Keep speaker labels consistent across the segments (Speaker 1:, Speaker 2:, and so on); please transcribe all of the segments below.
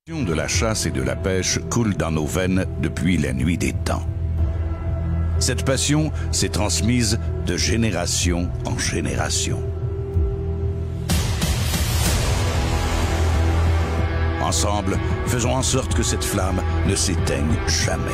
Speaker 1: La passion de la chasse et de la pêche coule dans nos veines depuis la nuit des temps. Cette passion s'est transmise de génération en génération. Ensemble, faisons en sorte que cette flamme ne s'éteigne jamais.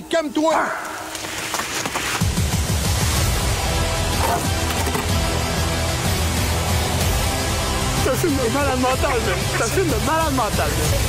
Speaker 2: Calme-toi! C'est un film de malade mental, man. C'est un film de malade mental, man.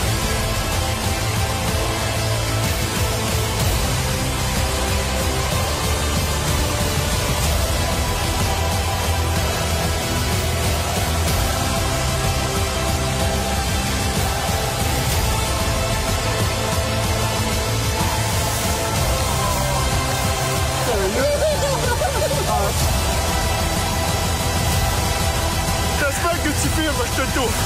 Speaker 2: J'espère que tu filmes, je te tourne.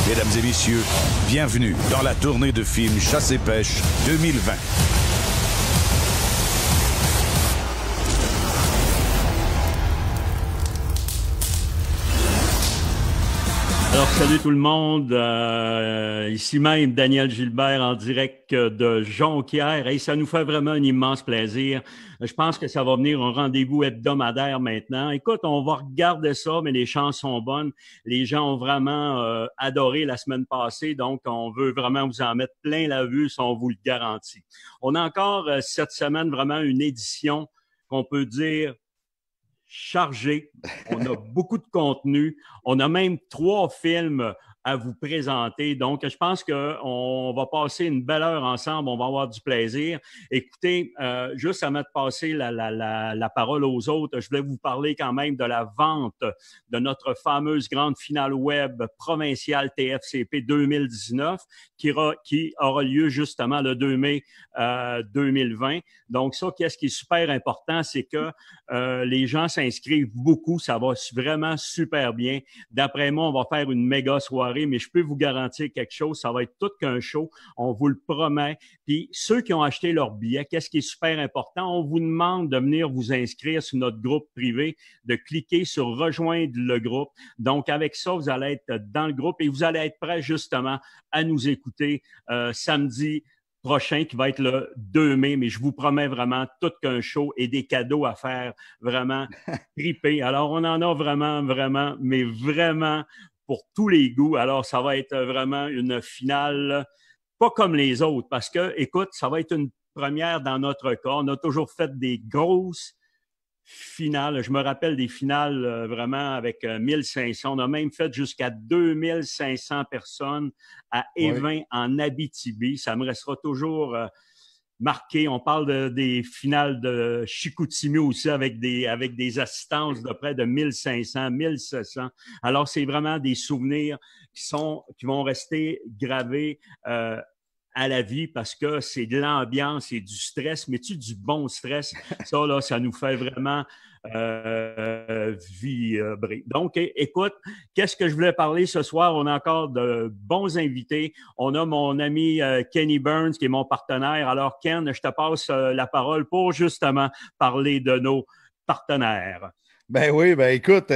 Speaker 1: Mesdames et messieurs, bienvenue dans la tournée de films Chasse et Pêche 2020.
Speaker 3: Alors, salut tout le monde. Ici même Daniel Gilbert en direct de Jonquière. Et ça nous fait vraiment un immense plaisir. Je pense que ça va venir un rendez-vous hebdomadaire maintenant. Écoute, on va regarder ça, mais les chances sont bonnes. Les gens ont vraiment adoré la semaine passée, donc on veut vraiment vous en mettre plein la vue, si on vous le garantit. On a encore cette semaine vraiment une édition qu'on peut dire chargé. On a beaucoup de contenu. On a même 3 films à vous présenter. Donc, je pense qu'on va passer une belle heure ensemble. On va avoir du plaisir. Écoutez, juste avant de passer la parole aux autres, je voulais vous parler quand même de la vente de notre fameuse grande finale web provinciale TFCP 2019 qui aura lieu justement le 2 mai 2020. Donc, ça, qu'est-ce qui est super important, c'est que les gens s'inscrivent beaucoup. Ça va vraiment super bien. D'après moi, on va faire une méga soirée, mais je peux vous garantir quelque chose, ça va être tout qu'un show, on vous le promet. Puis ceux qui ont acheté leur billet, qu'est-ce qui est super important? On vous demande de venir vous inscrire sur notre groupe privé, de cliquer sur « Rejoindre le groupe ». Donc, avec ça, vous allez être dans le groupe et vous allez être prêts justement à nous écouter samedi prochain qui va être le 2 mai, mais je vous promets vraiment tout qu'un show et des cadeaux à faire vraiment triper. Alors, on en a vraiment, mais vraiment pour tous les goûts. Alors, ça va être vraiment une finale pas comme les autres parce que, écoute, ça va être une première dans notre cas. On a toujours fait des grosses finales. Je me rappelle des finales vraiment avec 1500. On a même fait jusqu'à 2500 personnes à Évin, en Abitibi. Ça me restera toujours marqué. On parle des finales de Chicoutimi aussi avec des assistances de près de 1500, 1700. Alors, c'est vraiment des souvenirs qui vont rester gravés à la vie parce que c'est de l'ambiance et du stress, mais du bon stress. Ça, là, ça nous fait vraiment vibrer. Donc, écoute, qu'est-ce que je voulais parler ce soir? On a encore de bons invités. On a mon ami Kenny Burns, qui est mon partenaire. Alors, Ken, je te passe la parole pour justement parler de nos partenaires.
Speaker 4: Ben oui, ben écoute,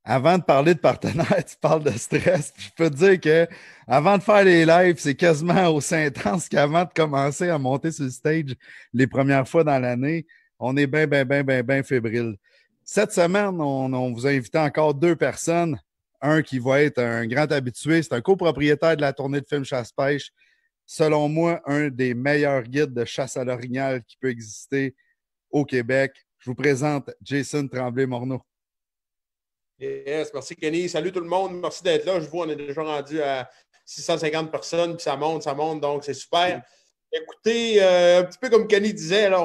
Speaker 4: avant de parler de partenaires, tu parles de stress. Je peux te dire que avant de faire les lives, c'est quasiment aussi intense qu'avant de commencer à monter sur le stage les premières fois dans l'année. On est bien fébrile. Cette semaine, on vous a invité encore 2 personnes. Un qui va être un grand habitué, c'est un copropriétaire de la tournée de films Chasse-Pêche. Selon moi, un des meilleurs guides de chasse à l'orignal qui peut exister au Québec. Je vous présente Jason Tremblay-Morneau.
Speaker 5: Yes, merci Kenny. Salut tout le monde. Merci d'être là. Je vois, on est déjà rendu à 650 personnes, puis ça monte, donc c'est super. Écoutez, un petit peu comme Kenny disait, là,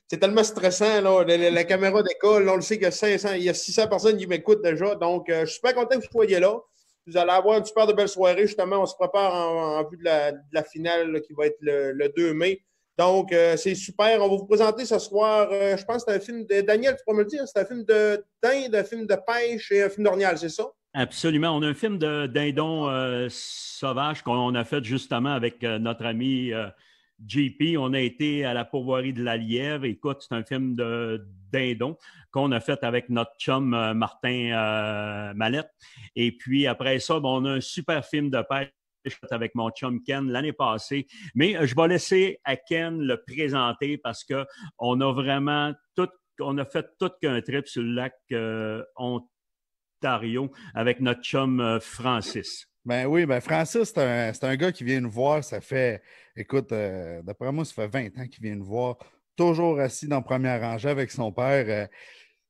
Speaker 5: c'est tellement stressant, là, la caméra d'école, on le sait qu'il y a 600 personnes qui m'écoutent déjà, donc je suis super content que vous soyez là. Vous allez avoir une super de belle soirée, justement, on se prépare en vue de la finale là, qui va être le 2 mai. Donc, c'est super. On va vous présenter ce soir, je pense que c'est un film de Daniel, tu peux me le dire, c'est un film de dinde, un film de pêche et un film d'orignal, c'est ça?
Speaker 3: Absolument. On a un film de dindon sauvage qu'on a fait justement avec notre ami JP. On a été à la pourvoirie de la Lièvre. Écoute, c'est un film de dindon qu'on a fait avec notre chum Martin Mallette. Et puis après ça, on a un super film de pêche avec mon chum Ken l'année passée. Mais je vais laisser à Ken le présenter parce qu'on a vraiment on a fait tout qu'un trip sur le lac Ontario avec notre chum Francis.
Speaker 4: Ben oui, Francis, c'est un gars qui vient nous voir. Ça fait, écoute, d'après moi, ça fait 20 ans qu'il vient nous voir, toujours assis dans la première rangée avec son père.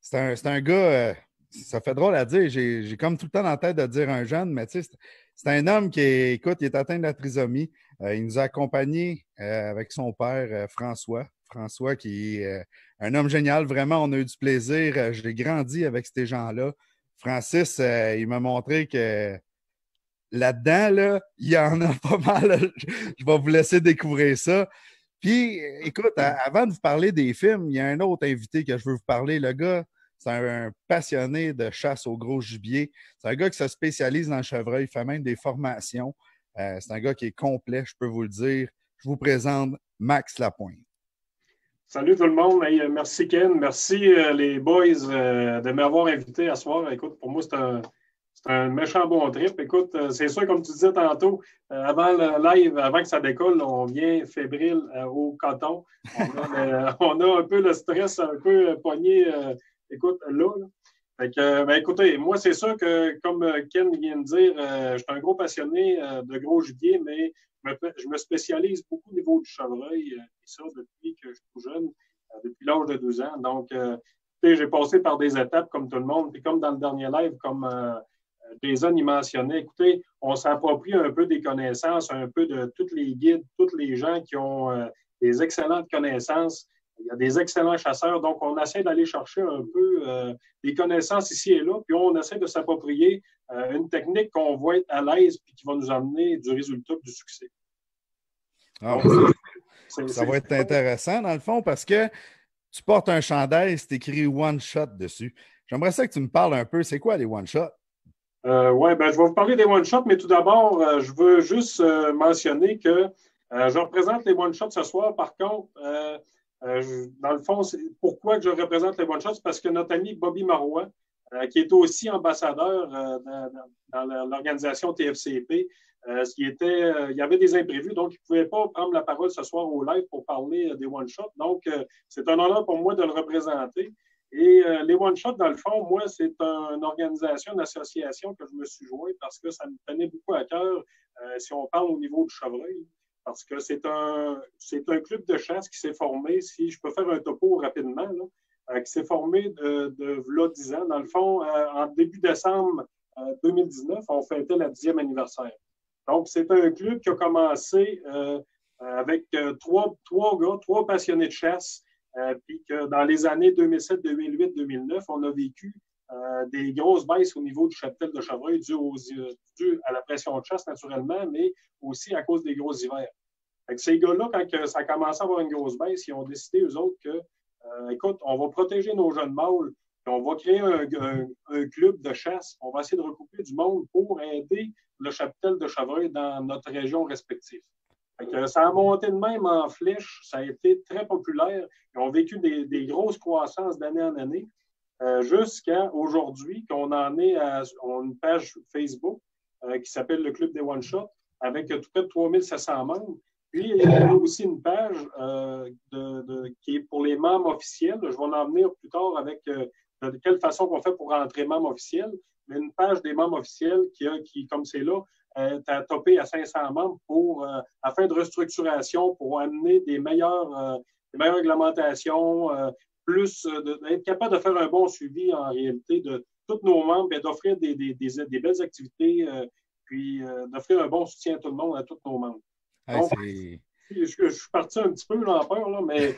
Speaker 4: C'est un gars, ça fait drôle à dire. J'ai comme tout le temps dans la tête de dire un jeune, mais tu sais, c'est un homme qui est atteint de la trisomie. Il nous a accompagnés avec son père, François. François, qui est un homme génial. Vraiment, on a eu du plaisir. J'ai grandi avec ces gens-là. Francis, il m'a montré que là-dedans, là, il y en a pas mal. Je vais vous laisser découvrir ça. Puis, écoute, avant de vous parler des films, il y a un autre invité que je veux vous parler. Le gars, c'est un passionné de chasse au gros gibier. C'est un gars qui se spécialise dans le chevreuil, il fait même des formations. C'est un gars qui est complet, je peux vous le dire. Je vous présente Max Lapointe.
Speaker 6: Salut tout le monde. Hey, merci Ken. Merci les boys de m'avoir invité à ce soir. Écoute, pour moi, c'est un méchant bon trip. Écoute, c'est sûr, comme tu disais tantôt, avant le live, avant que ça décolle, on vient fébrile au coton. On a un peu le stress, un peu pogné, écoute, là. Fait que, écoutez, moi, c'est sûr que, comme Ken vient de dire, je suis un gros passionné de gros gibier, mais je me spécialise beaucoup au niveau du chevreuil, et ça depuis que je suis tout jeune, depuis l'âge de 12 ans. Donc, j'ai passé par des étapes comme tout le monde, puis comme dans le dernier live, comme Jason y mentionnait, écoutez, on s'approprie un peu des connaissances, un peu de tous les guides, tous les gens qui ont des excellentes connaissances. Il y a des excellents chasseurs, donc on essaie d'aller chercher un peu des connaissances ici et là, puis on essaie de s'approprier une technique qu'on va être à l'aise puis qui va nous amener du résultat, du succès.
Speaker 4: Ah, ça va être intéressant, dans le fond, parce que tu portes un chandail, c'est écrit « One Shot » dessus. J'aimerais ça que tu me parles un peu, c'est quoi les One Shot?
Speaker 6: Oui, je vais vous parler des One Shot, mais tout d'abord, je veux juste mentionner que je représente les One Shot ce soir. Par contre, dans le fond, pourquoi que je représente les One Shots? Parce que notre ami Bobby Marois, qui est aussi ambassadeur dans l'organisation TFCP, il y avait des imprévus, donc il ne pouvait pas prendre la parole ce soir au live pour parler des One Shots. Donc, c'est un honneur pour moi de le représenter. Et les One Shots, dans le fond, moi, c'est une organisation, une association que je me suis joint parce que ça me tenait beaucoup à cœur si on parle au niveau du chevreuil. Parce que c'est un club de chasse qui s'est formé, si je peux faire un topo rapidement, là, qui s'est formé de 10 ans. Dans le fond, en début décembre 2019, on fêtait la 10e anniversaire. Donc, c'est un club qui a commencé avec trois passionnés de chasse, puis que dans les années 2007, 2008, 2009, on a vécu des grosses baisses au niveau du cheptel de chevreuil dû à la pression de chasse, naturellement, mais aussi à cause des gros hivers. Fait que ces gars-là, quand ça a commencé à avoir une grosse baisse, ils ont décidé, eux autres, que, écoute, on va protéger nos jeunes mâles, puis on va créer un club de chasse. On va essayer de recouper du monde pour aider le cheptel de chevreuil dans notre région respective. Fait que ça a monté de même en flèche, ça a été très populaire. Ils ont vécu des grosses croissances d'année en année. Jusqu'à aujourd'hui, qu'on en est à une page Facebook qui s'appelle le Club des One Shot, avec tout près de 3700 membres. Puis, il y a aussi une page qui est pour les membres officiels. Je vais en venir plus tard avec de quelle façon on fait pour rentrer membre officiel. Mais une page des membres officiels qui comme c'est là, a topé à 500 membres afin de restructuration, pour amener des meilleurs une meilleure réglementation, plus d'être capable de faire un bon suivi en réalité de tous nos membres et d'offrir des belles activités, puis d'offrir un bon soutien à tout le monde, à tous nos membres. Donc, je suis parti un petit peu en peur, là, mais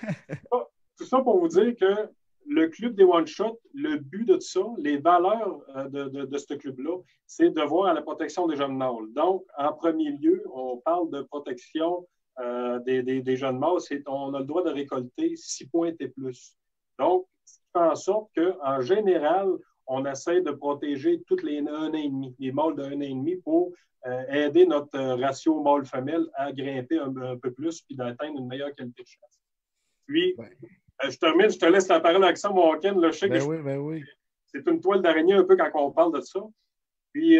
Speaker 6: tout ça pour vous dire que le club des one-shots, le but de tout ça, les valeurs de ce club-là, c'est de voir à la protection des jeunes mâles. Donc, en premier lieu, on parle de protection des jeunes mâles. On a le droit de récolter 6 points et plus. Donc, ce qui fait en sorte qu'en général, on essaie de protéger toutes les 1 an et demi, les mâles de 1 an et demi pour aider notre ratio mâle-femelle à grimper un peu plus puis d'atteindre une meilleure qualité de chasse. Puis, je termine, je te laisse la parole, Alexandre Walken. Je sais que
Speaker 4: oui.
Speaker 6: C'est une toile d'araignée un peu quand on parle de ça. Puis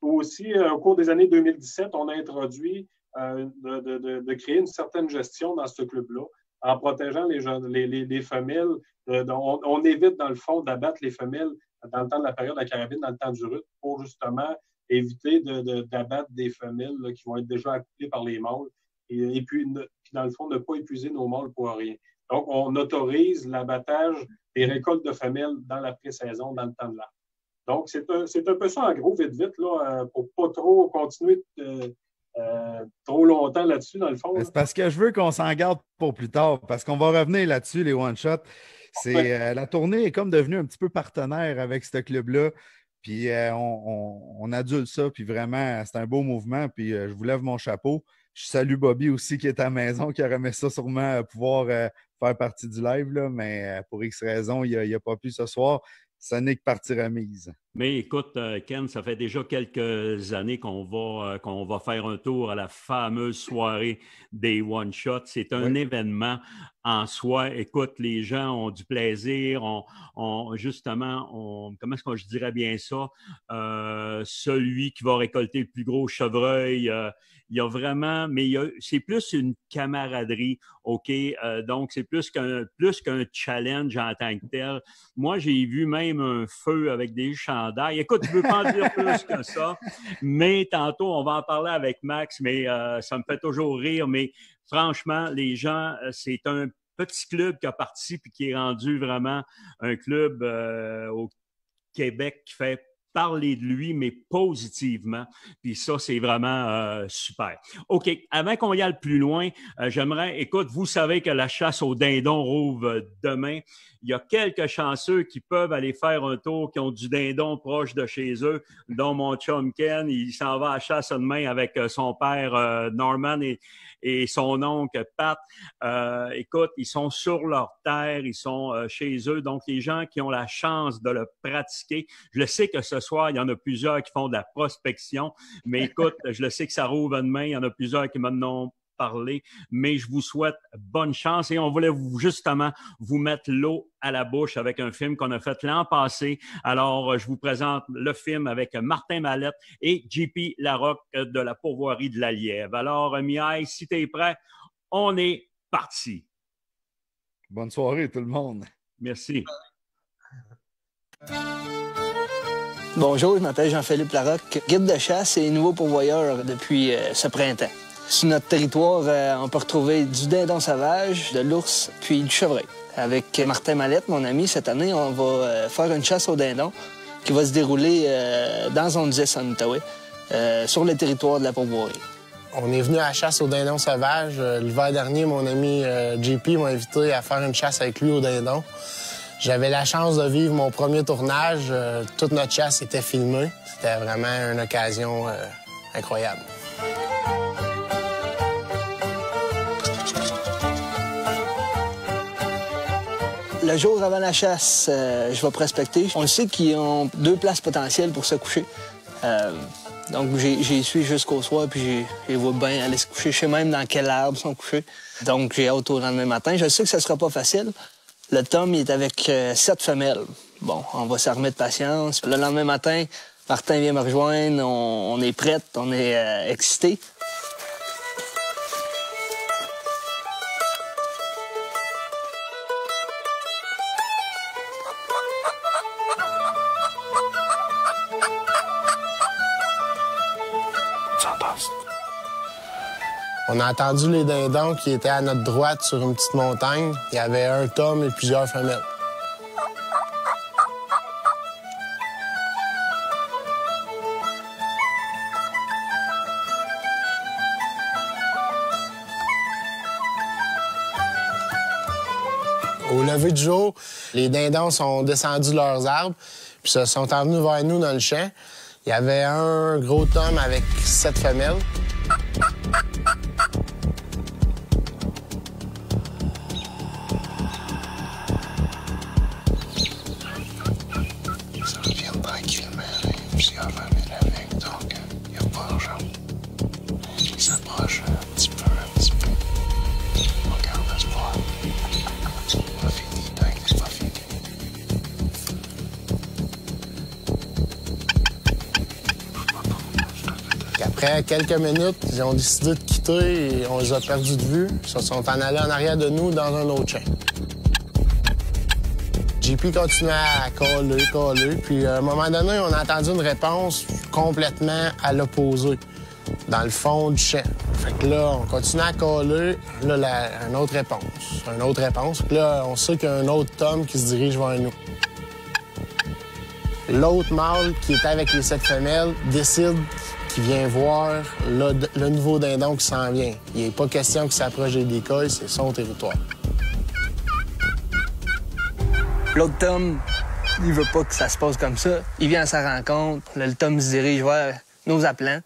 Speaker 6: aussi, au cours des années 2017, on a introduit de créer une certaine gestion dans ce club-là en protégeant les femelles. On évite, dans le fond, d'abattre les femelles dans le temps de la période de la carabine, dans le temps du rut, pour justement éviter d'abattre des femelles là, qui vont être déjà accouplées par les mâles. Et puis, dans le fond, ne pas épuiser nos mâles pour rien. Donc, on autorise l'abattage des récoltes de femelles dans la pré-saison, dans le temps de l'arbre. Donc, c'est un peu ça, en gros, vite, là, pour pas trop continuer trop longtemps là-dessus, dans le fond.
Speaker 4: C'est parce que je veux qu'on s'en garde pour plus tard, parce qu'on va revenir là-dessus, les one-shots. La tournée est comme devenue un petit peu partenaire avec ce club-là. Puis on adulte ça, puis vraiment, c'est un beau mouvement. Puis je vous lève mon chapeau. Je salue Bobby aussi qui est à la maison, qui aurait aimé ça sûrement pouvoir faire partie du live, là, mais pour X raison, il n'a pas pu ce soir. Ça n'est que partie remise.
Speaker 3: Mais écoute, Ken, ça fait déjà quelques années qu'on va faire un tour à la fameuse soirée des one-shots. C'est un événement en soi. Écoute, les gens ont du plaisir, comment est-ce que je dirais bien ça? Celui qui va récolter le plus gros chevreuil, il y a vraiment, mais c'est plus une camaraderie, OK? Donc, c'est plus qu'un challenge en tant que tel. Moi, j'ai vu même un feu avec des chandails. Écoute, je ne veux pas en dire plus que ça, mais tantôt, on va en parler avec Max, mais ça me fait toujours rire. Mais franchement, les gens, c'est un petit club qui a parti puis qui est rendu vraiment un club au Québec qui fait parler de lui, mais positivement. Puis ça, c'est vraiment super. OK, avant qu'on y aille plus loin, écoute, vous savez que la chasse au dindon rouvre demain. Il y a quelques chanceux qui peuvent aller faire un tour, qui ont du dindon proche de chez eux, dont mon chum Ken. Il s'en va à la chasse demain avec son père Norman et son oncle Pat. Écoute, ils sont sur leur terre, ils sont chez eux. Donc, les gens qui ont la chance de le pratiquer, je le sais que ce soir, il y en a plusieurs qui font de la prospection, mais écoute, je le sais que ça rouvre demain. Il y en a plusieurs qui m'en ont parlé, mais je vous souhaite bonne chance et on voulait justement vous mettre l'eau à la bouche avec un film qu'on a fait l'an passé. Alors, je vous présente le film avec Martin Mallette et JP Larocque de la pourvoirie de la Lièvre. Alors, Miaille, si tu es prêt, on est parti.
Speaker 4: Bonne soirée tout le monde.
Speaker 3: Merci.
Speaker 7: Bonjour, je m'appelle Jean-Philippe Larocque, guide de chasse et nouveau pourvoyeur depuis ce printemps. Sur notre territoire, on peut retrouver du dindon sauvage, de l'ours, puis du chevreuil. Avec Martin Mallette, mon ami, cette année, on va faire une chasse au dindon qui va se dérouler dans Zone 10 en Outaouais, sur le territoire de la pourvoirie.
Speaker 8: On est venu à la chasse au dindon sauvage. L'hiver dernier, mon ami JP m'a invité à faire une chasse avec lui au dindon. J'avais la chance de vivre mon premier tournage. Toute notre chasse était filmée. C'était vraiment une occasion incroyable.
Speaker 7: Le jour avant la chasse, je vais prospecter. On sait qu'ils ont 2 places potentielles pour se coucher. Donc, j'y suis jusqu'au soir, puis je les vois bien aller se coucher. Je sais même dans quel arbre ils sont couchés. Donc, j'ai hâte au lendemain matin. Je sais que ce ne sera pas facile. Le Tom, il est avec 7 femelles. Bon, on va s'armer de patience. Le lendemain matin, Martin vient me rejoindre. On est prête, on est excités.
Speaker 8: On a entendu les dindons qui étaient à notre droite sur une petite montagne. Il y avait un tom et plusieurs femelles. Au lever du jour, les dindons sont descendus de leurs arbres puis se sont envenus vers nous dans le champ. Il y avait un gros tom avec 7 femelles.
Speaker 9: Ça revient tranquillement, plusieurs femelles avec, donc il n'y a pas d'urgence. Ils s'approchent un petit peu. On garde espoir. C'est pas fini, tant que c'est pas fini.
Speaker 8: Après quelques minutes, ils ont décidé de quitter et on les a perdus de vue. Ils se sont en allés en arrière de nous dans un autre champ. JP continuait à coller, puis à un moment donné, on a entendu une réponse complètement à l'opposé, dans le fond du champ. Fait que là, on continue à coller, là, une autre réponse. Puis là, on sait qu'il y a un autre tom qui se dirige vers nous. L'autre mâle qui était avec les 7 femelles décide qu'il vient voir le nouveau dindon qui s'en vient. Il n'est pas question qu'il s'approche des décoils, c'est son territoire.
Speaker 7: L'autre tom, il veut pas que ça se passe comme ça. Il vient à sa rencontre. Là, le tom se dirige vers nos appelants.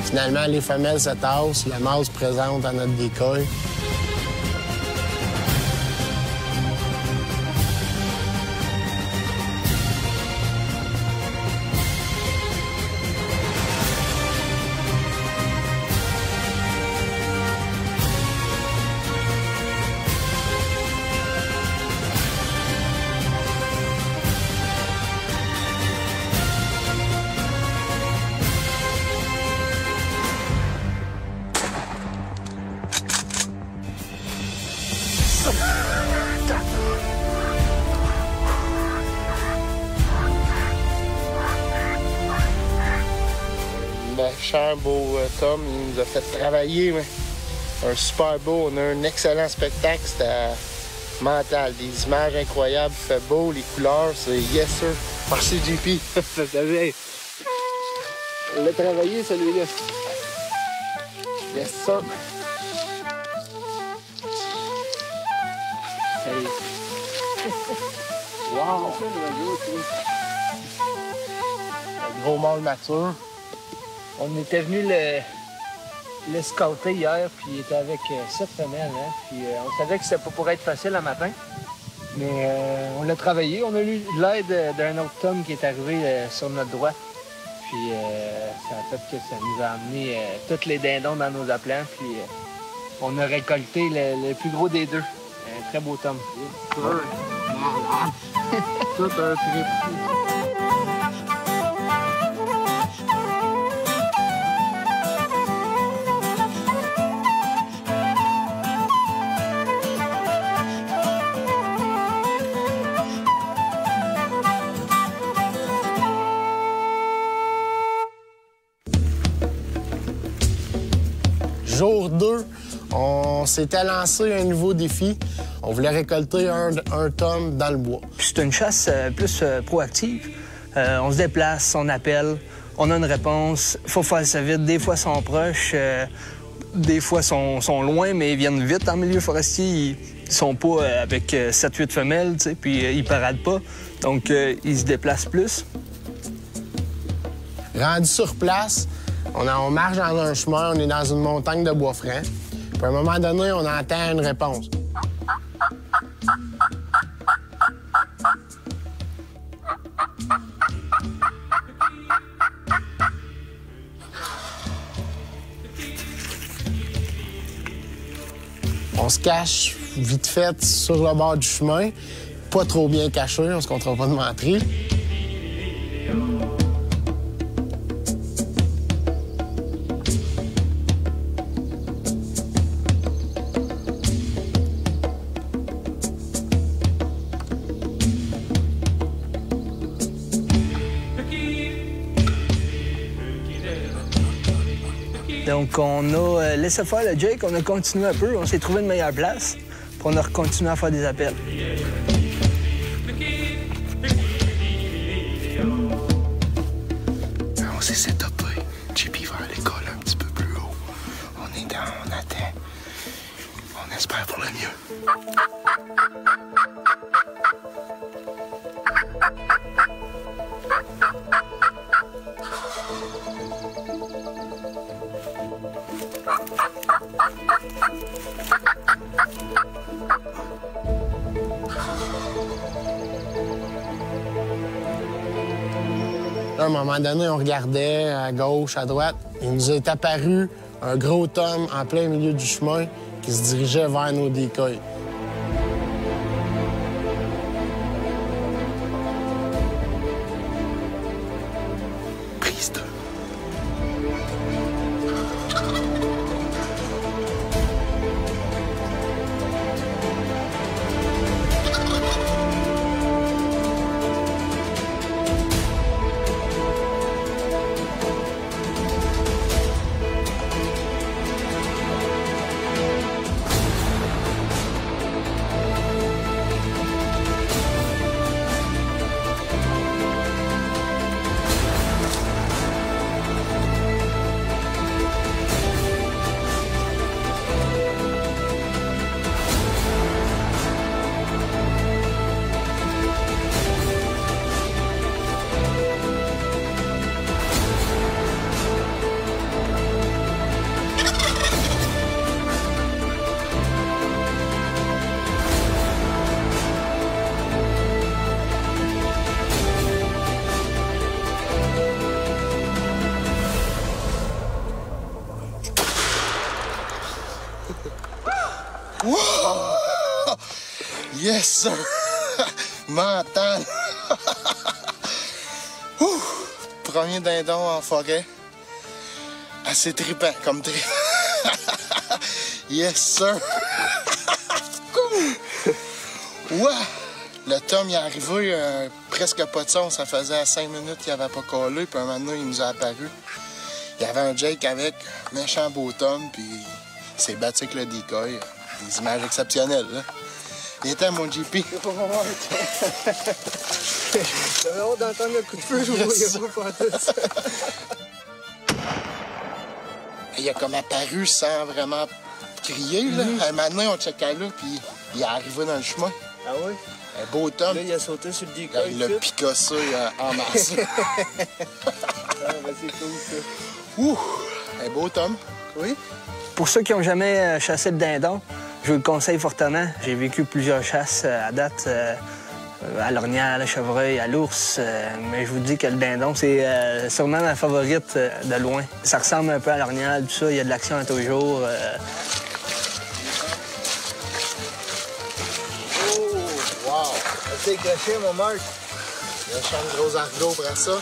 Speaker 8: Finalement, les femelles se tassent, le mâle se présente à notre décoil. Cher beau Tom, il nous a fait travailler, mais un super beau, on a un excellent spectacle, c'était mental, des images incroyables, il fait beau, les couleurs, c'est yes sir. Merci JP. On l'a travaillé celui-là. Yes sir. Hey. Wow! Un gros mâle mature. On était venu le scouter hier, puis il était avec 7 femelles. Hein? Puis on savait que c'était pas pour être facile le matin. Mais on l'a travaillé. On a eu l'aide d'un autre tom qui est arrivé sur notre droite. Puis ça a fait que ça nous a amené tous les dindons dans nos appelants. Puis on a récolté le plus gros des deux. Un très beau tom. Tout un trip. Jour 2, on s'était lancé un nouveau défi. On voulait récolter un tom dans le bois.
Speaker 7: C'est une chasse plus proactive. On se déplace, on appelle, on a une réponse. Il faut faire ça vite. Des fois, ils sont proches, des fois, ils sont loin, mais ils viennent vite en milieu forestier. Ils sont pas avec 7-8 femelles, tu sais, puis ils paradent pas. Donc, ils se déplacent plus.
Speaker 8: Rendu sur place, on marche dans un chemin, on est dans une montagne de bois franc. Puis à un moment donné, on entend une réponse. On se cache vite fait sur le bord du chemin, pas trop bien caché, on se contrôle pas de mentir.
Speaker 7: Donc, on a laissé faire le Jake, on a continué un peu, on s'est trouvé une meilleure place, puis on a continué à faire des appels.
Speaker 9: On s'est setupé. JP va à l'école un petit peu plus haut. On est dans, on attend. On espère pour le mieux.
Speaker 8: À un moment donné, on regardait à gauche, à droite. Il nous est apparu un gros Tom en plein milieu du chemin qui se dirigeait vers nos decoys.
Speaker 9: Prise 2. Wow! Yes, sir! Mental! Premier dindon en forêt. Assez trippant comme trip. Yes, sir! Wow! Le Tom, il est arrivé presque pas de son. Ça faisait 5 minutes qu'il n'avait pas collé. Puis un moment donné, il nous a apparu. Il y avait un Jake avec, méchant beau Tom, puis il s'est battu avec le decoy. Des images exceptionnelles, là. Il était mon JP.
Speaker 7: J'avais hâte d'entendre le coup de feu, je voyais pas faire ça.
Speaker 8: Il a comme apparu sans vraiment crier, là. Un moment donné, on checkait là, puis il est arrivé dans le chemin.
Speaker 7: Ah oui?
Speaker 8: Un beau Tom.
Speaker 7: Là, il a sauté sur le decoy.
Speaker 8: Il l'a picassé en masse.
Speaker 7: Ah, ben c'est cool, ça.
Speaker 8: Ouh! Un beau Tom.
Speaker 7: Oui? Pour ceux qui n'ont jamais chassé le dindon, je vous le conseille fortement. J'ai vécu plusieurs chasses à date, à l'ornière, à la chevreuil, à l'ours, mais je vous dis que le dindon, c'est sûrement ma favorite de loin. Ça ressemble un peu à l'ornière, tout ça, il y a de l'action à tous les jours.
Speaker 8: Oh! Wow!
Speaker 7: C'est accroché, mon Marc.
Speaker 8: Il y a un champ de gros argots après ça.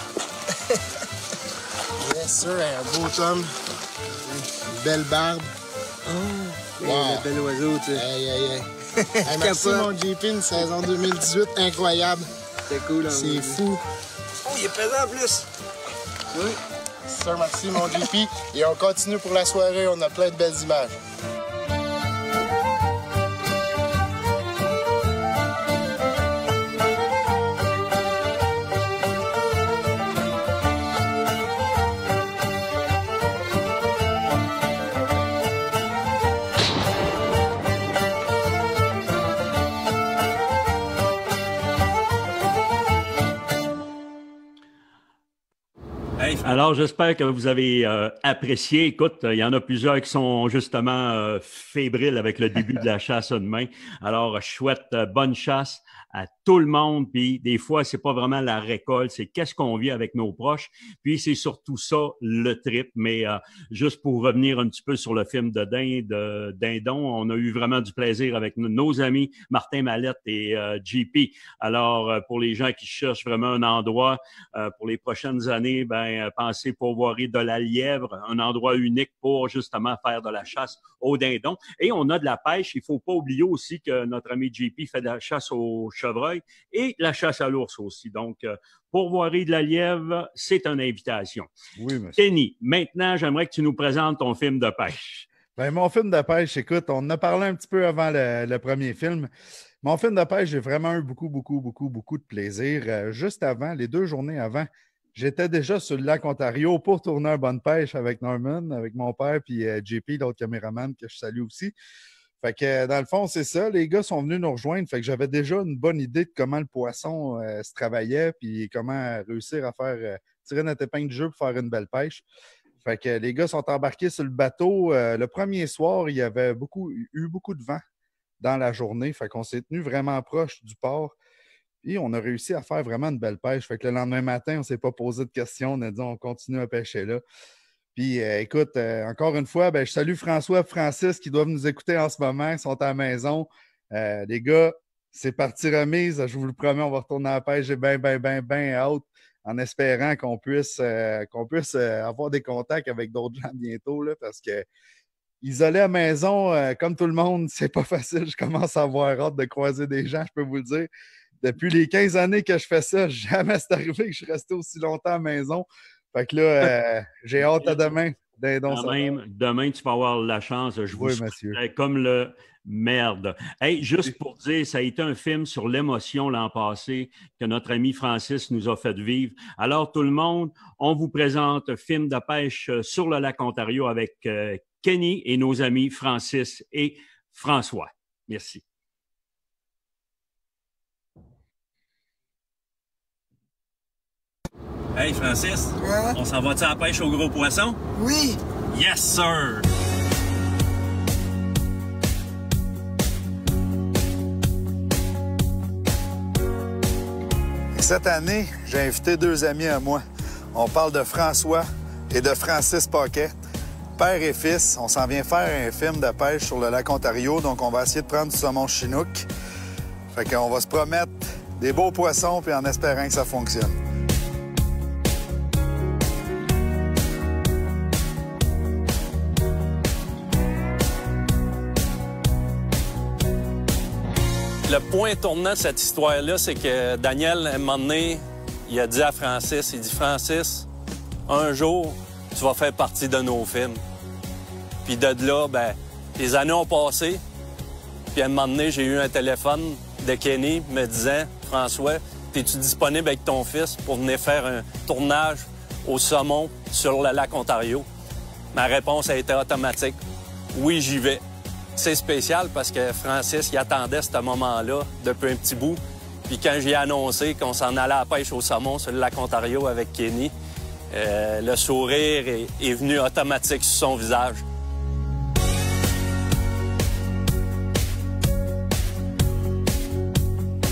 Speaker 8: Bien sûr, un beau Tom. Une belle barbe.
Speaker 7: Oh,
Speaker 8: wow.
Speaker 7: le bel oiseau, tu sais.
Speaker 8: Aïe, aïe, aïe. Hey, merci, mon JP, une saison 2018 incroyable.
Speaker 7: C'est cool, hein.
Speaker 8: C'est fou.
Speaker 7: Oh, il est pesant en plus.
Speaker 8: Oui. Sir, merci, mon JP. Et on continue pour la soirée. On a plein de belles images.
Speaker 3: Alors, j'espère que vous avez apprécié. Écoute, il y en a plusieurs qui sont justement fébriles avec le début de la chasse demain. Alors, je souhaite bonne chasse à tout le monde. Puis, des fois, c'est pas vraiment la récolte, c'est qu'est-ce qu'on vit avec nos proches. Puis, c'est surtout ça, le trip. Mais juste pour revenir un petit peu sur le film de Dindon, on a eu vraiment du plaisir avec nos amis Martin Mallette et JP. Alors, pour les gens qui cherchent vraiment un endroit pour les prochaines années, ben pensé pourvoirie de la Lièvre, un endroit unique pour justement faire de la chasse au dindon. Et on a de la pêche. Il ne faut pas oublier aussi que notre ami JP fait de la chasse au chevreuil et la chasse à l'ours aussi. Donc, pourvoirie de la Lièvre, c'est une invitation.
Speaker 4: Oui, monsieur.
Speaker 3: Kenny, maintenant, j'aimerais que tu nous présentes ton film de pêche.
Speaker 4: Ben, mon film de pêche, écoute, on en a parlé un petit peu avant le premier film. Mon film de pêche, j'ai vraiment eu beaucoup de plaisir. Juste avant, les 2 journées avant, j'étais déjà sur le lac Ontario pour tourner un bonne pêche avec Norman, avec mon père, puis JP, l'autre caméraman que je salue aussi. Fait que dans le fond, c'est ça. Les gars sont venus nous rejoindre. Fait que j'avais déjà une bonne idée de comment le poisson se travaillait, puis comment réussir à faire tirer notre épingle du jeu pour faire une belle pêche. Fait que les gars sont embarqués sur le bateau. Le premier soir, il y avait eu beaucoup de vent dans la journée. Fait qu'on s'est tenu vraiment proche du port. Et on a réussi à faire vraiment une belle pêche. Fait que le lendemain matin, on ne s'est pas posé de questions. On a dit on continue à pêcher là. Puis écoute, encore une fois, je salue François et Francis qui doivent nous écouter en ce moment. Ils sont à la maison. Les gars, c'est parti remise. Je vous le promets, on va retourner à la pêche. J'ai bien hâte, en espérant qu'on puisse avoir des contacts avec d'autres gens bientôt, là, parce que isolé à la maison, comme tout le monde, c'est pas facile. Je commence à avoir hâte de croiser des gens, je peux vous le dire. Depuis les 15 années que je fais ça, jamais c'est arrivé que je suis resté aussi longtemps à la maison. Fait que là, j'ai hâte à demain.
Speaker 3: Demain, tu vas avoir la chance. Je vous
Speaker 4: souhaite
Speaker 3: comme le merde. Hey, juste pour dire, ça a été un film sur l'émotion l'an passé que notre ami Francis nous a fait vivre. Alors, tout le monde, on vous présente Film de pêche sur le lac Ontario avec Kenny et nos amis Francis et François. Merci.
Speaker 10: Hey Francis, on s'en va-tu à la pêche au gros poisson?
Speaker 11: Oui!
Speaker 10: Yes, sir!
Speaker 4: Cette année, j'ai invité 2 amis à moi. On parle de François et de Francis Paquet. Père et fils, on s'en vient faire un film de pêche sur le lac Ontario, donc on va essayer de prendre du saumon chinook. Fait qu'on va se promettre des beaux poissons puis en espérant que ça fonctionne.
Speaker 10: Le point tournant de cette histoire-là, c'est que Daniel, à un moment donné, il a dit à Francis, il dit « Francis, un jour, tu vas faire partie de nos films. » Puis de là, les années ont passé. Puis à un moment donné, j'ai eu un téléphone de Kenny me disant « François, es-tu disponible avec ton fils pour venir faire un tournage au saumon sur le lac Ontario? » Ma réponse a été automatique. « Oui, j'y vais. » C'est spécial parce que Francis, il attendait ce moment-là depuis un petit bout. Puis quand j'ai annoncé qu'on s'en allait à la pêche au saumon sur le lac Ontario avec Kenny, le sourire est venu automatique sur son visage.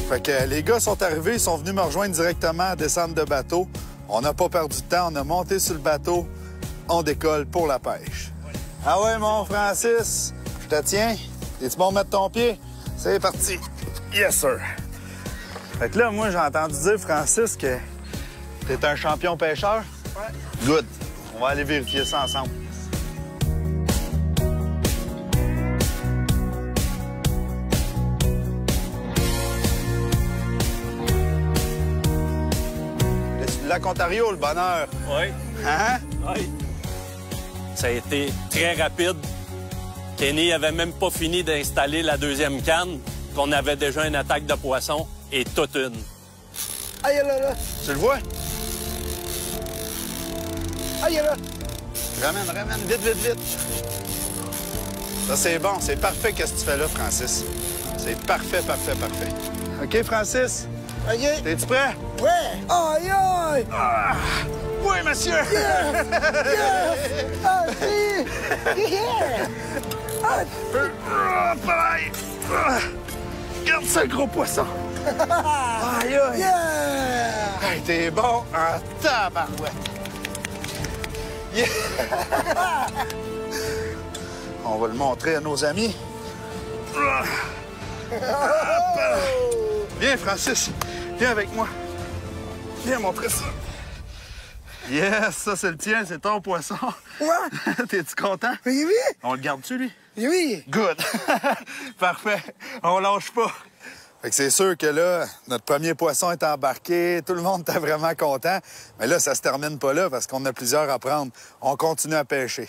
Speaker 4: Fait que les gars sont arrivés, ils sont venus me rejoindre directement à descendre de bateau. On n'a pas perdu de temps, on a monté sur le bateau, on décolle pour la pêche. Ah ouais, mon Francis? Je te tiens. Es-tu bon de mettre ton pied? C'est parti. Yes, sir. Fait que là, moi, j'ai entendu dire, Francis, que t'es un champion pêcheur. Ouais. Good. On va aller vérifier ça ensemble. Le lac Ontario, le bonheur.
Speaker 10: Oui.
Speaker 4: Hein?
Speaker 10: Oui. Ça a été très rapide. Kenny avait même pas fini d'installer la 2e canne, qu'on avait déjà une attaque de poisson, et toute une.
Speaker 11: Aïe là là!
Speaker 4: Tu le vois?
Speaker 11: Aïe là!
Speaker 4: Ramène, vite! Ça, c'est bon, c'est parfait qu'est-ce que tu fais là, Francis. C'est parfait. OK, Francis?
Speaker 11: OK.
Speaker 4: T'es-tu prêt?
Speaker 11: Prêt! Aïe!
Speaker 4: Ah! Oui, monsieur!
Speaker 11: Yes!
Speaker 4: Pareil! Regarde ça, le gros poisson! Aïe!
Speaker 11: Yeah!
Speaker 4: Hey, t'es bon en tabarouette! Yeah! On va le montrer à nos amis. Viens, Francis. Viens avec moi. Viens montrer ça. Yes, ça, c'est le tien, c'est ton poisson.
Speaker 11: Ouais.
Speaker 4: T'es-tu content?
Speaker 11: Oui, oui.
Speaker 4: On le garde-tu, lui?
Speaker 11: Oui.
Speaker 4: Good. Parfait. On lâche pas. Fait que c'est sûr que là, notre premier poisson est embarqué. Tout le monde était vraiment content. Mais là, ça se termine pas là parce qu'on a plusieurs à prendre. On continue à pêcher.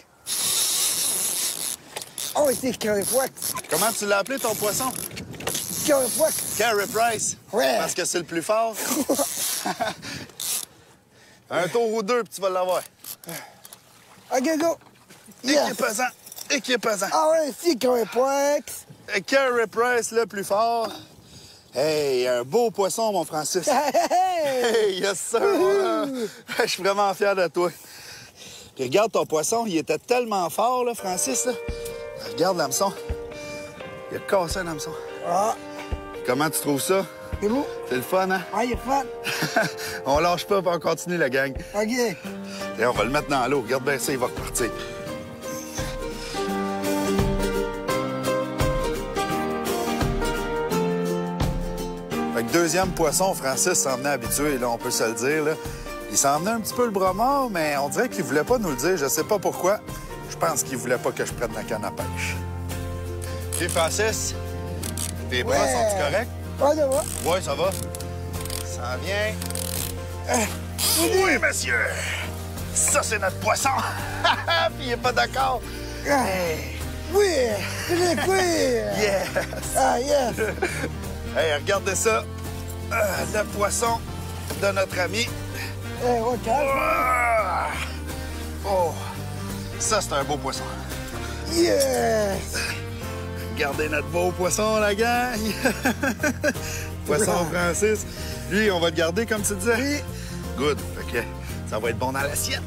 Speaker 11: Oh, c'est Carey Price.
Speaker 4: Comment tu l'as appelé, ton poisson?
Speaker 11: Carey Price.
Speaker 4: Carey Price?
Speaker 11: Ouais.
Speaker 4: Parce que c'est le plus fort? Un tour ou deux, puis tu vas l'avoir.
Speaker 11: OK, go.
Speaker 4: Et qui est pesant. Et qui est pesant.
Speaker 11: Ah ouais, c'est Carey Price.
Speaker 4: Carey Price, le plus fort. Hey, un beau poisson, mon Francis. Hey, yes, sir. Je suis vraiment fier de toi. Puis regarde ton poisson, il était tellement fort, là, Francis. Là. Regarde l'hameçon. Il a cassé un hameçon.
Speaker 11: Ah.
Speaker 4: Comment tu trouves ça?
Speaker 11: C'est beau.
Speaker 4: C'est le fun, hein?
Speaker 11: Ah, il est fun.
Speaker 4: On lâche pas, on continue, la gang.
Speaker 11: OK.
Speaker 4: Et on va le mettre dans l'eau. Regarde bien ça, il va repartir. Fait que deuxième poisson, Francis s'en venait habitué, là, on peut se le dire. Là. Il s'en venait un petit peu le bras mort, mais on dirait qu'il voulait pas nous le dire. Je sais pas pourquoi. Je pense qu'il voulait pas que je prenne la canne à pêche. OK, Francis? Tes bras sont-ils corrects?
Speaker 11: Ouais, ça va.
Speaker 4: Oui, ça va. Ça vient. Oui, monsieur! Ça, c'est notre poisson! Puis il est pas d'accord. Hey.
Speaker 11: Oui, c'est le
Speaker 4: Yes!
Speaker 11: Ah, yes!
Speaker 4: Hey, regardez ça. Le poisson de notre ami.
Speaker 11: Hey, regarde.
Speaker 4: Oh! Ça, c'est un beau poisson.
Speaker 11: Yes!
Speaker 4: Regardez notre beau poisson, la gang! Poisson Francis. Lui, on va le garder, comme tu disais?
Speaker 11: Oui.
Speaker 4: Good. Fait que ça va être bon dans l'assiette.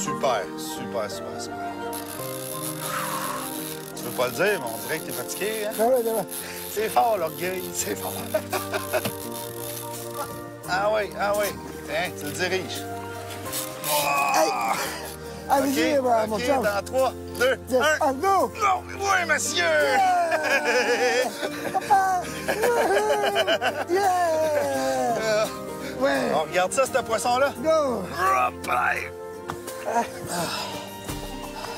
Speaker 4: Super. Tu veux pas le dire, mais on dirait que t'es fatigué, hein?
Speaker 11: Ça va.
Speaker 4: C'est fort, l'orgueil, c'est fort. Ah oui. Hein, tu le diriges.
Speaker 11: Hey! Allez-y,
Speaker 4: OK,
Speaker 11: mon
Speaker 4: OK,
Speaker 11: chum.
Speaker 4: dans 3, 2, 1.
Speaker 11: Go!
Speaker 4: Non, oui, monsieur!
Speaker 11: Yeah! Papa! Yeah! Ouais!
Speaker 4: On regarde ça, ce poisson-là.
Speaker 11: Go!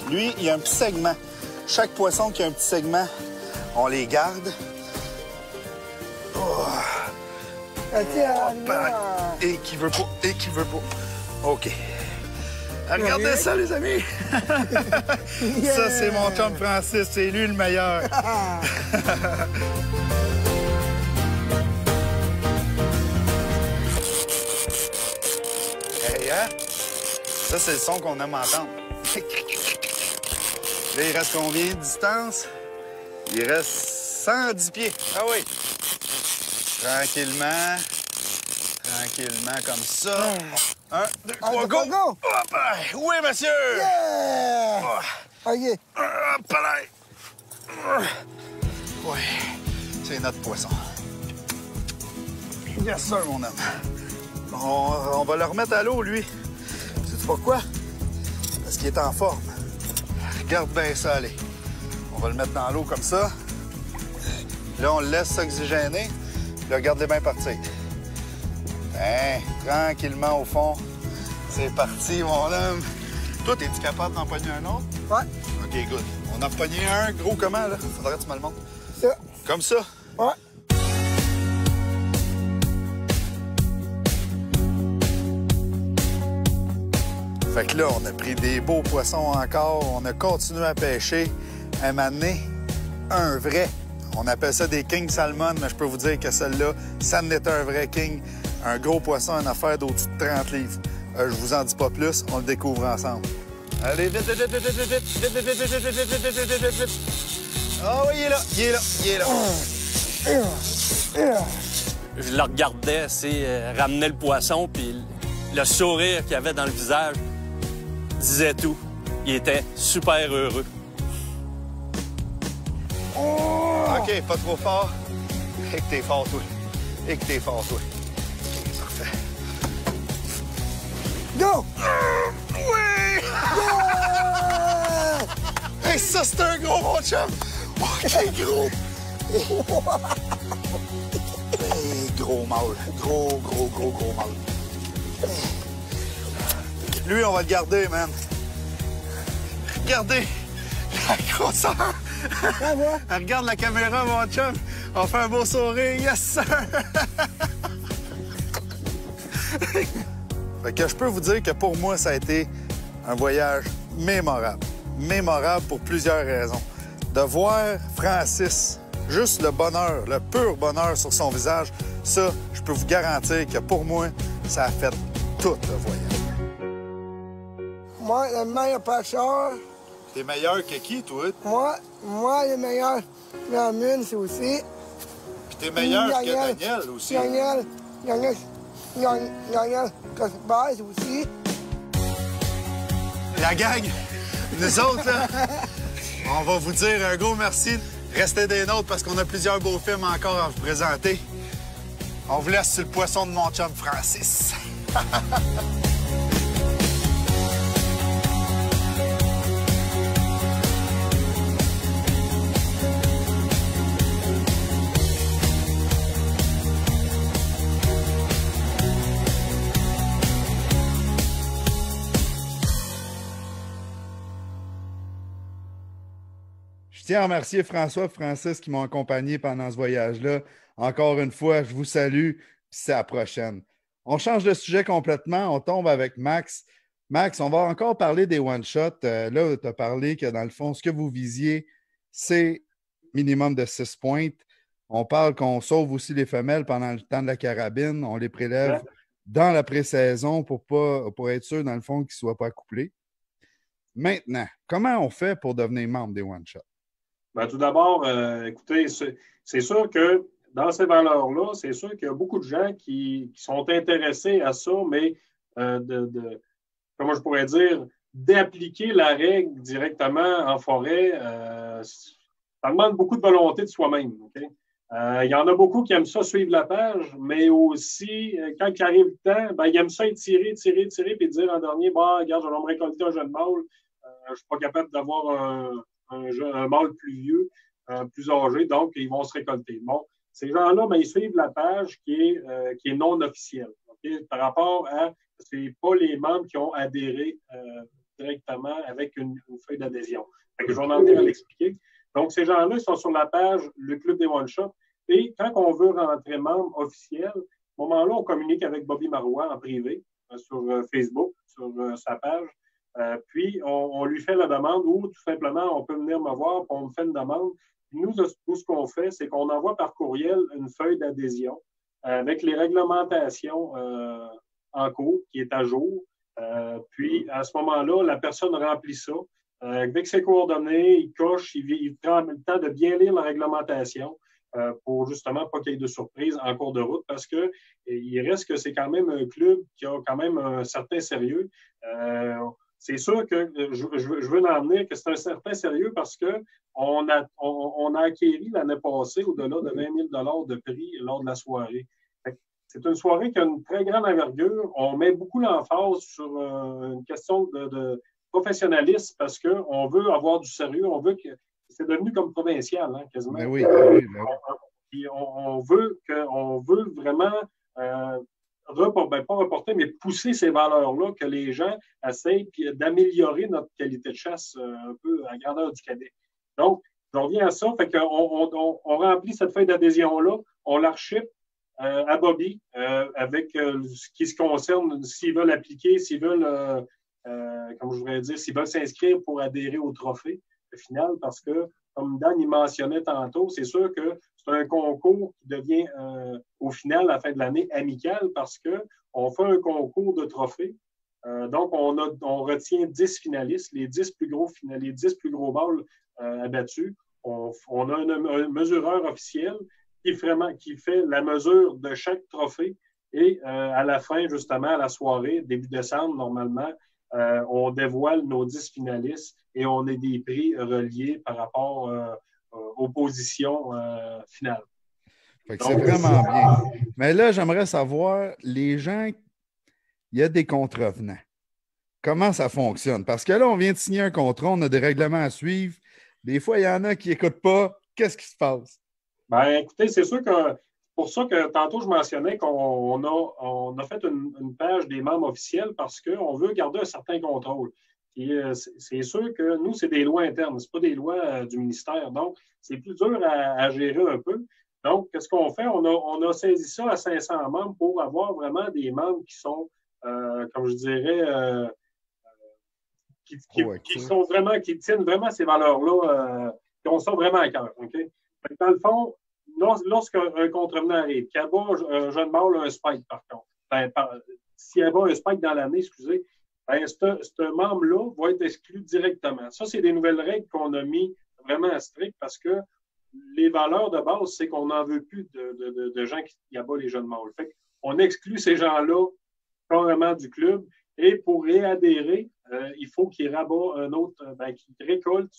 Speaker 4: Lui, il y a un petit segment. Chaque poisson qui a un petit segment, on les garde. Oh. Et qui veut pas. OK. Regardez ça, les amis!
Speaker 11: Yeah.
Speaker 4: Ça, c'est mon chum Francis. C'est lui le meilleur. Hey, hein? Ça, c'est le son qu'on aime entendre. Là, il reste combien de distance? Il reste 110 pieds. Ah oui. Tranquillement comme ça. 1, 2, 3, go!
Speaker 11: Go!
Speaker 4: Hop, oui, monsieur!
Speaker 11: Yeah! OK.
Speaker 4: Hop là! Oui, c'est notre poisson. Yes, sir, mon homme. On va le remettre à l'eau, lui. Sais-tu pourquoi? Parce qu'il est en forme. Regarde bien ça, allez. On va le mettre dans l'eau comme ça. Là, on le laisse s'oxygéner. Là, regarde-les bien partir. Hein, tranquillement au fond. C'est parti, mon homme. Toi, es-tu capable d'en pogner un autre?
Speaker 11: Ouais.
Speaker 4: OK, good. On en a pogné un, gros comment, là? Faudrait que tu me le montres.
Speaker 11: Ça.
Speaker 4: Comme ça?
Speaker 11: Ouais.
Speaker 4: Fait que là, on a pris des beaux poissons encore. On a continué à pêcher. Un moment donné, un vrai. On appelle ça des king salmon, mais je peux vous dire que celui-là, ça n'est un vrai king. Un gros poisson, une affaire d'au-dessus de 30 livres. Je vous en dis pas plus, on le découvre ensemble. Allez, vite. Ah oui, il est là.
Speaker 10: Je le regardais, ramener le poisson, puis le sourire qu'il avait dans le visage disait tout. Il était super heureux.
Speaker 4: OK, pas trop fort. Et que t'es fort, toi. OK, parfait.
Speaker 11: Go!
Speaker 4: Oui!
Speaker 11: Yeah!
Speaker 4: Hey, ça, c'est un gros, mon chum! Oh, quel gros! Hey, gros mâle. Gros mâle. Lui, on va le garder, man. Regardez la grosseur. Regarde la caméra, mon chum. On fait un beau sourire. Yes, sir! Fait que je peux vous dire que pour moi, ça a été un voyage mémorable. Mémorable pour plusieurs raisons. De voir Francis, juste le bonheur, le pur bonheur sur son visage, ça, je peux vous garantir que pour moi, ça a fait tout le voyage.
Speaker 11: Moi, le meilleur pêcheur.
Speaker 4: T'es meilleur que qui, toi?
Speaker 11: Moi, le meilleur dans le mine, c'est aussi.
Speaker 4: Puis t'es meilleur que Daniel aussi.
Speaker 11: Daniel, Cosbert, c'est aussi.
Speaker 4: La gang, nous autres, là, on va vous dire un gros merci. Restez des nôtres parce qu'on a plusieurs beaux films encore à vous présenter. On vous laisse sur le poisson de mon chum Francis. Je tiens à remercier François et Francis qui m'ont accompagné pendant ce voyage-là. Encore une fois, je vous salue, puis c'est à la prochaine. On change de sujet complètement, on tombe avec Max. Max, on va encore parler des one-shots. Là, tu as parlé que dans le fond, ce que vous visiez, c'est minimum de 6 pointes. On parle qu'on sauve aussi les femelles pendant le temps de la carabine. On les prélève dans la pré-saison pour être sûr, dans le fond, qu'ils ne soient pas couplés. Maintenant, comment on fait pour devenir membre des one-shots?
Speaker 6: Ben, tout d'abord, écoutez, c'est sûr que dans ces valeurs-là, c'est sûr qu'il y a beaucoup de gens qui sont intéressés à ça, mais comment je pourrais dire, d'appliquer la règle directement en forêt, ça demande beaucoup de volonté de soi-même. Okay? Il y en a beaucoup qui aiment ça suivre la page, mais aussi, quand il arrive le temps, ben, ils aiment ça tirer, puis dire en dernier, bah, regarde, je vais me récolter un jeune mâle, je ne suis pas capable d'avoir un mâle plus vieux, plus âgé, donc ils vont se récolter. Bon, ces gens-là, ben, ils suivent la page qui est non officielle. Okay? Par rapport à, c'est pas les membres qui ont adhéré directement avec une feuille d'adhésion. Je vais en venir à l'expliquer. Donc, ces gens-là, ils sont sur la page Le Club des One-Shots. Et quand on veut rentrer membre officiel, à ce moment-là, on communique avec Bobby Marois en privé sur Facebook, sur sa page. Puis, on lui fait la demande ou tout simplement, on peut venir me voir et on me fait une demande. Puis nous, tout ce qu'on fait, c'est qu'on envoie par courriel une feuille d'adhésion avec les réglementations en cours qui est à jour. Puis, à ce moment-là, la personne remplit ça. Avec ses coordonnées, il coche, il prend le temps de bien lire la réglementation pour justement pas qu'il y ait de surprise en cours de route parce qu'il reste que c'est quand même un club qui a quand même un certain sérieux. C'est sûr que je veux en venir que c'est un certain sérieux parce qu'on a acquéri l'année passée au-delà de 20 000 $ de prix lors de la soirée. C'est une soirée qui a une très grande envergure. On met beaucoup l'emphase sur une question de professionnalisme parce qu'on veut avoir du sérieux. On veut que c'est devenu comme provincial, hein, quasiment.
Speaker 4: Ben oui, ben oui.
Speaker 6: Puis on veut vraiment pas reporter, mais pousser ces valeurs-là, que les gens essayent d'améliorer notre qualité de chasse un peu à grandeur du cadet. Donc, je reviens à ça, fait qu'on on remplit cette feuille d'adhésion-là, on l'archive à Bobby avec ce qui se concerne, s'ils veulent appliquer, s'ils veulent, comme je voudrais dire, s'ils veulent s'inscrire pour adhérer au trophée final, parce que, comme Dan il mentionnait tantôt, c'est sûr que c'est un concours qui devient, au final, à la fin de l'année, amical parce qu'on fait un concours de trophées. Donc, on retient 10 finalistes, les 10 plus gros balles abattus. On a un mesureur officiel qui fait la mesure de chaque trophée. Et à la fin, justement, à la soirée, début décembre, normalement, on dévoile nos 10 finalistes et on a des prix reliés par rapport aux positions finales.
Speaker 4: Fait que c'est vraiment bien. Mais là, j'aimerais savoir, les gens, il y a des contrevenants. comment ça fonctionne? Parce que là, on vient de signer un contrat, on a des règlements à suivre. Des fois, il y en a qui n'écoutent pas. Qu'est-ce qui se passe?
Speaker 6: Ben, écoutez, c'est sûr que pour ça que tantôt je mentionnais qu'on a fait une page des membres officiels parce qu'on veut garder un certain contrôle. Et c'est sûr que nous, c'est des lois internes, ce pas des lois du ministère. Donc, c'est plus dur à gérer un peu. Donc, qu'est-ce qu'on fait? On a saisi ça à 500 membres pour avoir vraiment des membres qui sont, comme je dirais, qui sont vraiment, qui tiennent vraiment ces valeurs-là, qui ont ça vraiment à cœur. Okay? Dans le fond, lorsqu'un contrevenant arrive, qui abat un jeune mâle un spike, par contre, s'il abat un spike dans l'année, excusez, ben, ce membre-là va être exclu directement. Ça, c'est des nouvelles règles qu'on a mis vraiment strictes parce que les valeurs de base, c'est qu'on n'en veut plus de gens qui abattent les jeunes mâles. Fait qu'on exclut ces gens-là carrément du club et pour réadhérer, il faut qu'ils rabattent un autre, qu'ils récoltent,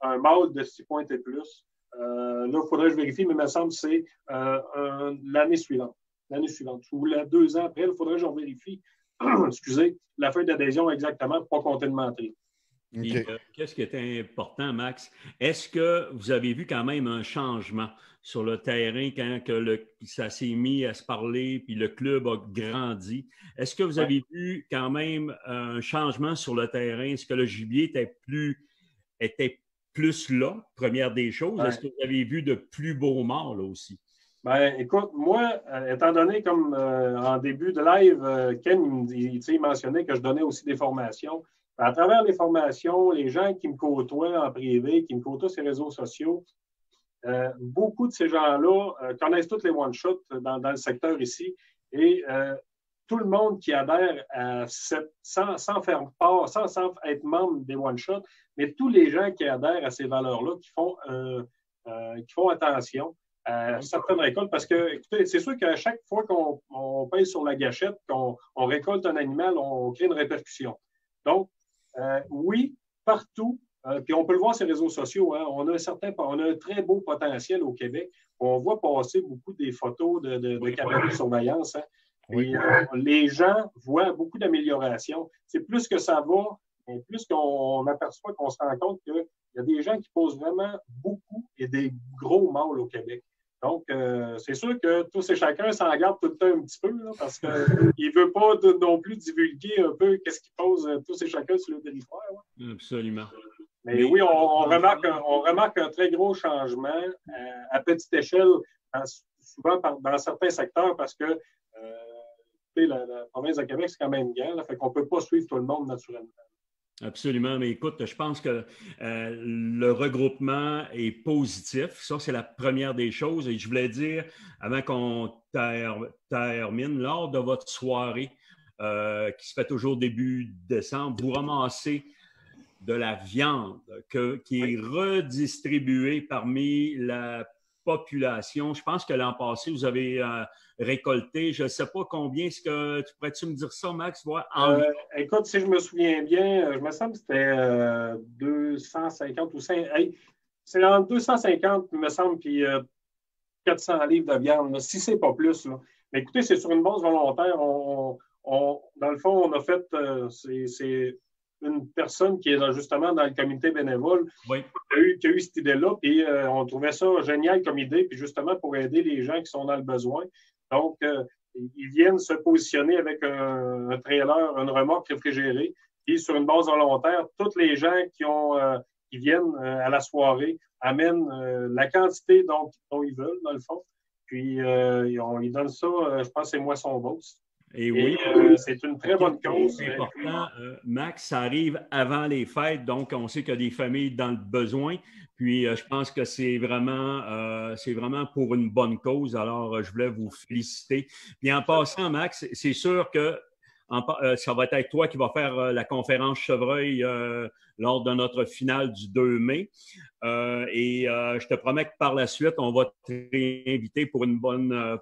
Speaker 6: un mâle de 6 points et plus. Là, il faudrait que je vérifie, mais il me semble que c'est l'année suivante. Ou 2 ans après, il faudrait que je vérifie la feuille d'adhésion exactement pour ne pas compter de mentir.
Speaker 3: Okay. Qu'est-ce qui est important, Max? Est-ce que vous avez vu quand même un changement sur le terrain quand ça s'est mis à se parler puis le club a grandi? Est-ce que vous avez vu quand même un changement sur le terrain? Est-ce que le gibier était plus là, première des choses? Est-ce que vous avez vu de plus beaux mâles aussi?
Speaker 6: Ben, écoute, moi, étant donné comme en début de live, Ken il mentionnait que je donnais aussi des formations. À travers les formations, les gens qui me côtoient en privé, qui me côtoient sur les réseaux sociaux, beaucoup de ces gens-là connaissent tous les one-shots dans le secteur ici. Et tout le monde qui adhère à sans faire part, sans être membre des one-shots, mais tous les gens qui adhèrent à ces valeurs-là, qui font attention à certaines récoltes, parce que, écoutez, c'est sûr qu'à chaque fois qu'on pèse sur la gâchette, qu'on récolte un animal, on crée une répercussion. Donc, oui, partout, puis on peut le voir sur les réseaux sociaux, hein, on a un très beau potentiel au Québec. On voit passer beaucoup des photos de caméras de surveillance. Hein, et les gens voient beaucoup d'améliorations. C'est plus que ça va, et plus qu'on aperçoit qu'on se rend compte qu'il y a des gens qui posent vraiment beaucoup et des gros mâles au Québec. Donc, c'est sûr que tous et chacun s'en garde tout le temps un petit peu, là, parce qu'il ne veut pas non plus divulguer un peu qu'est-ce qu'il pose tous et chacun sur le territoire. Là.
Speaker 3: Absolument.
Speaker 6: Mais oui, on remarque un très gros changement à petite échelle, souvent dans certains secteurs, parce que la province de Québec, c'est quand même grand, fait qu'on ne peut pas suivre tout le monde naturellement.
Speaker 3: Absolument, mais écoute, je pense que le regroupement est positif. Ça, c'est la première des choses. Et je voulais dire, avant qu'on termine, lors de votre soirée qui se fait toujours début décembre, vous ramassez de la viande qui est redistribuée parmi la population. Je pense que l'an passé, vous avez récolté, je ne sais pas combien, pourrais-tu me dire ça, Max?
Speaker 6: Écoute, si je me souviens bien, je me semble que c'était 250 ou 5. C'est entre 250, il me semble, puis 400 livres de viande, là, si ce n'est pas plus. Là. Mais écoutez, c'est sur une base volontaire. Dans le fond, on a fait, c'est une personne qui est justement dans le comité bénévole qui a eu cette idée-là, puis on trouvait ça génial comme idée, puis justement pour aider les gens qui sont dans le besoin. Donc, ils viennent se positionner avec un trailer, une remorque réfrigérée, puis sur une base volontaire, tous les gens qui viennent à la soirée amènent la quantité dont ils veulent, dans le fond. Puis, on lui donne ça, je pense que c'est Moisson Beauce.
Speaker 3: Et oui,
Speaker 6: c'est une très bonne cause.
Speaker 3: C'est important, Max, ça arrive avant les fêtes, donc on sait qu'il y a des familles dans le besoin. Puis je pense que c'est vraiment pour une bonne cause. Alors, je voulais vous féliciter. Puis en passant, Max, c'est sûr que ça va être toi qui vas faire la conférence Chevreuil lors de notre finale du 2 mai. Et je te promets que par la suite, on va te réinviter pour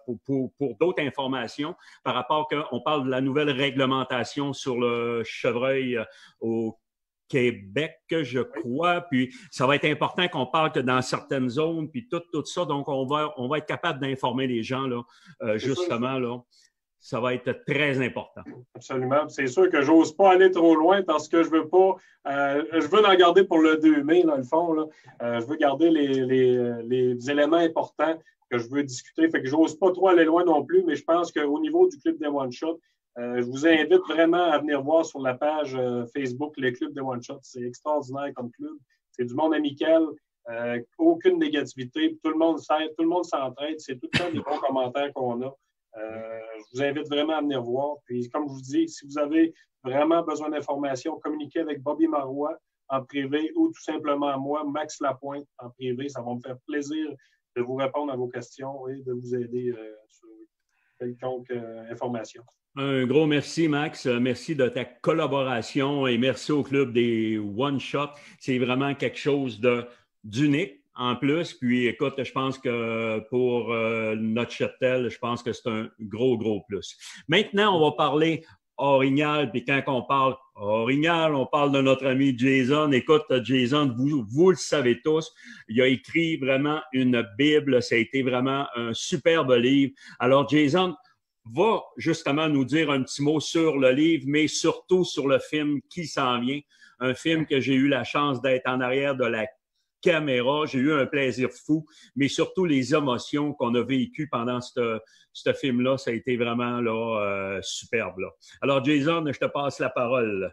Speaker 3: pour d'autres informations par rapport qu'on parle de la nouvelle réglementation sur le chevreuil au Québec, je crois. Puis ça va être important qu'on parle que dans certaines zones, puis tout ça. Donc, on va être capable d'informer les gens, là, justement, là. ça va être très important.
Speaker 6: Absolument. C'est sûr que j'ose pas aller trop loin parce que je veux pas. Je veux en garder pour le 2 mai, dans le fond. Là. Je veux garder les éléments importants que je veux discuter. Fait que j'ose pas trop aller loin non plus, mais je pense qu'au niveau du club des One Shot, je vous invite vraiment à venir voir sur la page Facebook les clubs des One Shot. C'est extraordinaire comme club. C'est du monde amical, aucune négativité. Tout le monde s'aide, tout le monde s'entraide. C'est tout le temps des bons commentaires qu'on a. Je vous invite vraiment à venir voir. Puis, comme je vous dis, si vous avez vraiment besoin d'informations, communiquez avec Bobby Marois en privé ou tout simplement moi, Max Lapointe, en privé. Ça va me faire plaisir de vous répondre à vos questions et de vous aider sur quelconque information.
Speaker 3: Un gros merci, Max. Merci de ta collaboration et merci au club des One Shot. C'est vraiment quelque chose d'unique. En plus, puis écoute, je pense que pour notre cheptel, je pense que c'est un gros plus. Maintenant, on va parler Orignal, puis quand on parle Orignal, on parle de notre ami Jason. Écoute, Jason, vous le savez tous, il a écrit vraiment une Bible, ça a été vraiment un superbe livre. Alors, Jason va justement nous dire un petit mot sur le livre, mais surtout sur le film qui s'en vient. Un film que j'ai eu la chance d'être en arrière de la caméra. J'ai eu un plaisir fou, mais surtout les émotions qu'on a vécues pendant ce film-là, ça a été vraiment là, superbe. Là. Alors, Jason, je te passe la parole.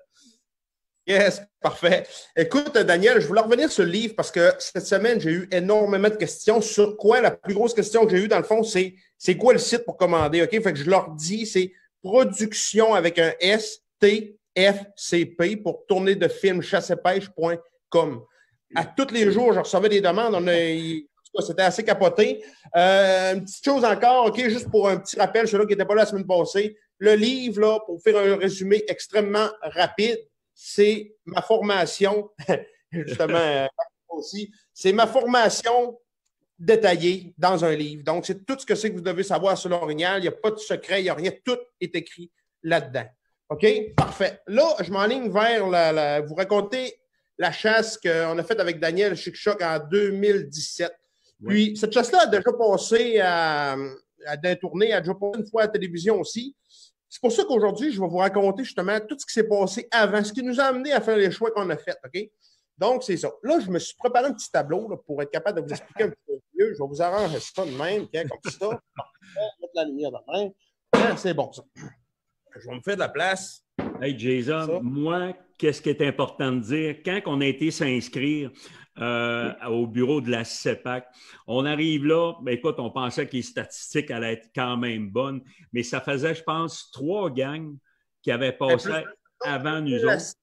Speaker 5: Yes, parfait. Écoute, Daniel, je voulais revenir sur le livre parce que cette semaine, j'ai eu énormément de questions. Sur quoi? La plus grosse question que j'ai eue, dans le fond, c'est quoi le site pour commander? OK? Fait que je leur dis, c'est production avec un STFCP pour tourner de film chassepêche.com. À tous les jours, je recevais des demandes. C'était assez capoté. Une petite chose encore, OK, juste pour un petit rappel, ceux-là qui n'étaient pas là la semaine passée. Le livre, là, pour faire un résumé extrêmement rapide, c'est ma formation, justement, aussi, c'est ma formation détaillée dans un livre. Donc, c'est tout ce que c'est que vous devez savoir sur l'Orignal. Il n'y a pas de secret, il n'y a rien. Tout est écrit là-dedans. OK? Parfait. Là, je m'enligne vers vous raconter la chasse qu'on a faite avec Daniel Chic-Choc en 2017. Puis, cette chasse-là a déjà passé d'un tournée, a déjà passé une fois à la télévision aussi. C'est pour ça qu'aujourd'hui, je vais vous raconter justement tout ce qui s'est passé avant, ce qui nous a amené à faire les choix qu'on a faits. OK? Donc, c'est ça. Là, je me suis préparé un petit tableau là, pour être capable de vous expliquer un petit peu mieux. Je vais vous arranger ça de même, comme ça. Mettre la lumière de même. C'est bon, ça. Je vais me faire de la place.
Speaker 3: Hey, Jason, moi, qu'est-ce qui est important de dire? Quand on a été s'inscrire au bureau de la CEPAC, on arrive là, ben, écoute, on pensait que les statistiques allaient être quand même bonnes, mais ça faisait, je pense, 3 gangs qui avaient passé avant nous autres.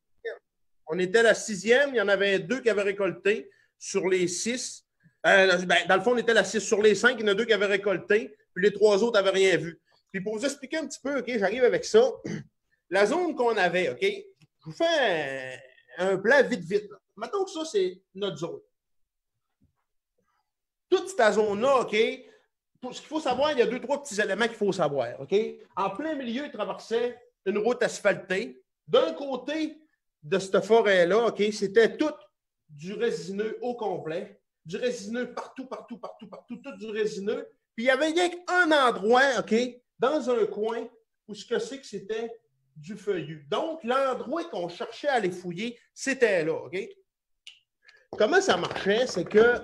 Speaker 5: On était la 6e, il y en avait 2 qui avaient récolté sur les 6. Dans le fond, on était la 6 sur les 5, il y en a 2 qui avaient récolté, puis les 3 autres n'avaient rien vu. Puis pour vous expliquer un petit peu, OK, j'arrive avec ça. La zone qu'on avait, OK, je vous fais un plan vite. Mettons que ça, c'est notre zone. Toute cette zone-là, OK, pour ce qu'il faut savoir, il y a 2-3 petits éléments qu'il faut savoir, OK? En plein milieu, il traversait une route asphaltée. D'un côté de cette forêt-là, OK, c'était tout du résineux au complet. Du résineux partout, tout du résineux. Puis il y avait rien qu'un endroit, OK, dans un coin où ce que c'est que c'était du feuillu. Donc, l'endroit qu'on cherchait à aller fouiller, c'était là, OK? Comment ça marchait? C'est que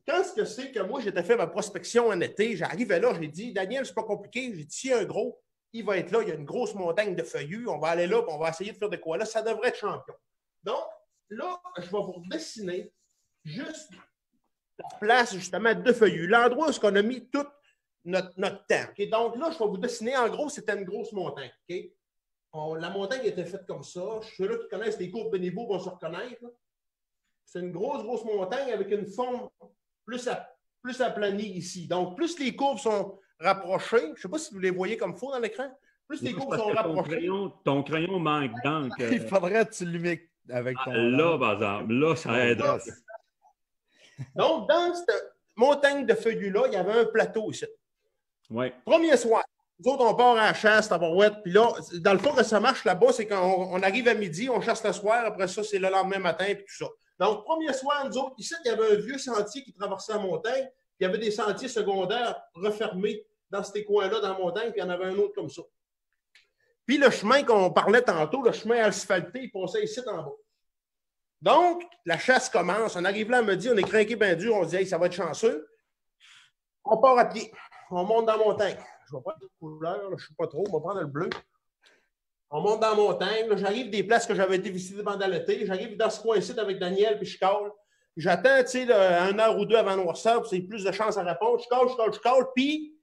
Speaker 5: quand ce que c'est que moi, j'étais fait ma prospection en été, j'arrivais là, j'ai dit, Daniel, c'est pas compliqué. J'ai dit, s'il y a un gros, il va être là, il y a une grosse montagne de feuillus, on va aller là, puis on va essayer de faire de quoi là, ça devrait être champion. Donc, là, je vais vous dessiner juste la place, justement, de feuillus. L'endroit où on a mis tout notre temps. Okay? Donc, là, je vais vous dessiner, en gros, c'était une grosse montagne. Okay? La montagne était faite comme ça. Ceux-là qui connaissent les courbes de niveau vont se reconnaître. C'est une grosse montagne avec une forme plus aplanie ici. Donc, plus les courbes sont rapprochées, je ne sais pas si vous les voyez comme il faut dans l'écran, plus les courbes sont rapprochées.
Speaker 3: Ton crayon manque d'encre.
Speaker 4: Il faudrait que tu l'humiques avec ton...
Speaker 3: Là, par exemple, là, ça aide.
Speaker 5: Donc, dans cette montagne de feuillus-là, il y avait un plateau ici.
Speaker 3: Ouais.
Speaker 5: Premier soir. Nous autres, on part à la chasse, tabarouette. Puis là, dans le fond, que ça marche là-bas, c'est qu'on arrive à midi, on chasse le soir. Après ça, c'est le lendemain matin, puis tout ça. Donc, premier soir, nous autres, ici, il y avait un vieux sentier qui traversait la montagne. Puis il y avait des sentiers secondaires refermés dans ces coins-là, dans la montagne, puis il y en avait un autre comme ça. Puis le chemin qu'on parlait tantôt, le chemin asphalté, il passait ici en bas. Donc, la chasse commence. On arrive là, on me dit, on est craqué bien dur, on se dit, hey, ça va être chanceux. On part à pied. On monte dans la montagne. Je vais prendre une couleur, là, je ne sais pas trop, on va prendre le bleu. On monte dans la montagne. J'arrive des places que j'avais été visiter pendant l'été. J'arrive dans ce coin-ci avec Daniel, puis je cale. J'attends, tu sais, 1 heure ou 2 avant noirceur, puis c'est plus de chances à répondre. Je cale, puis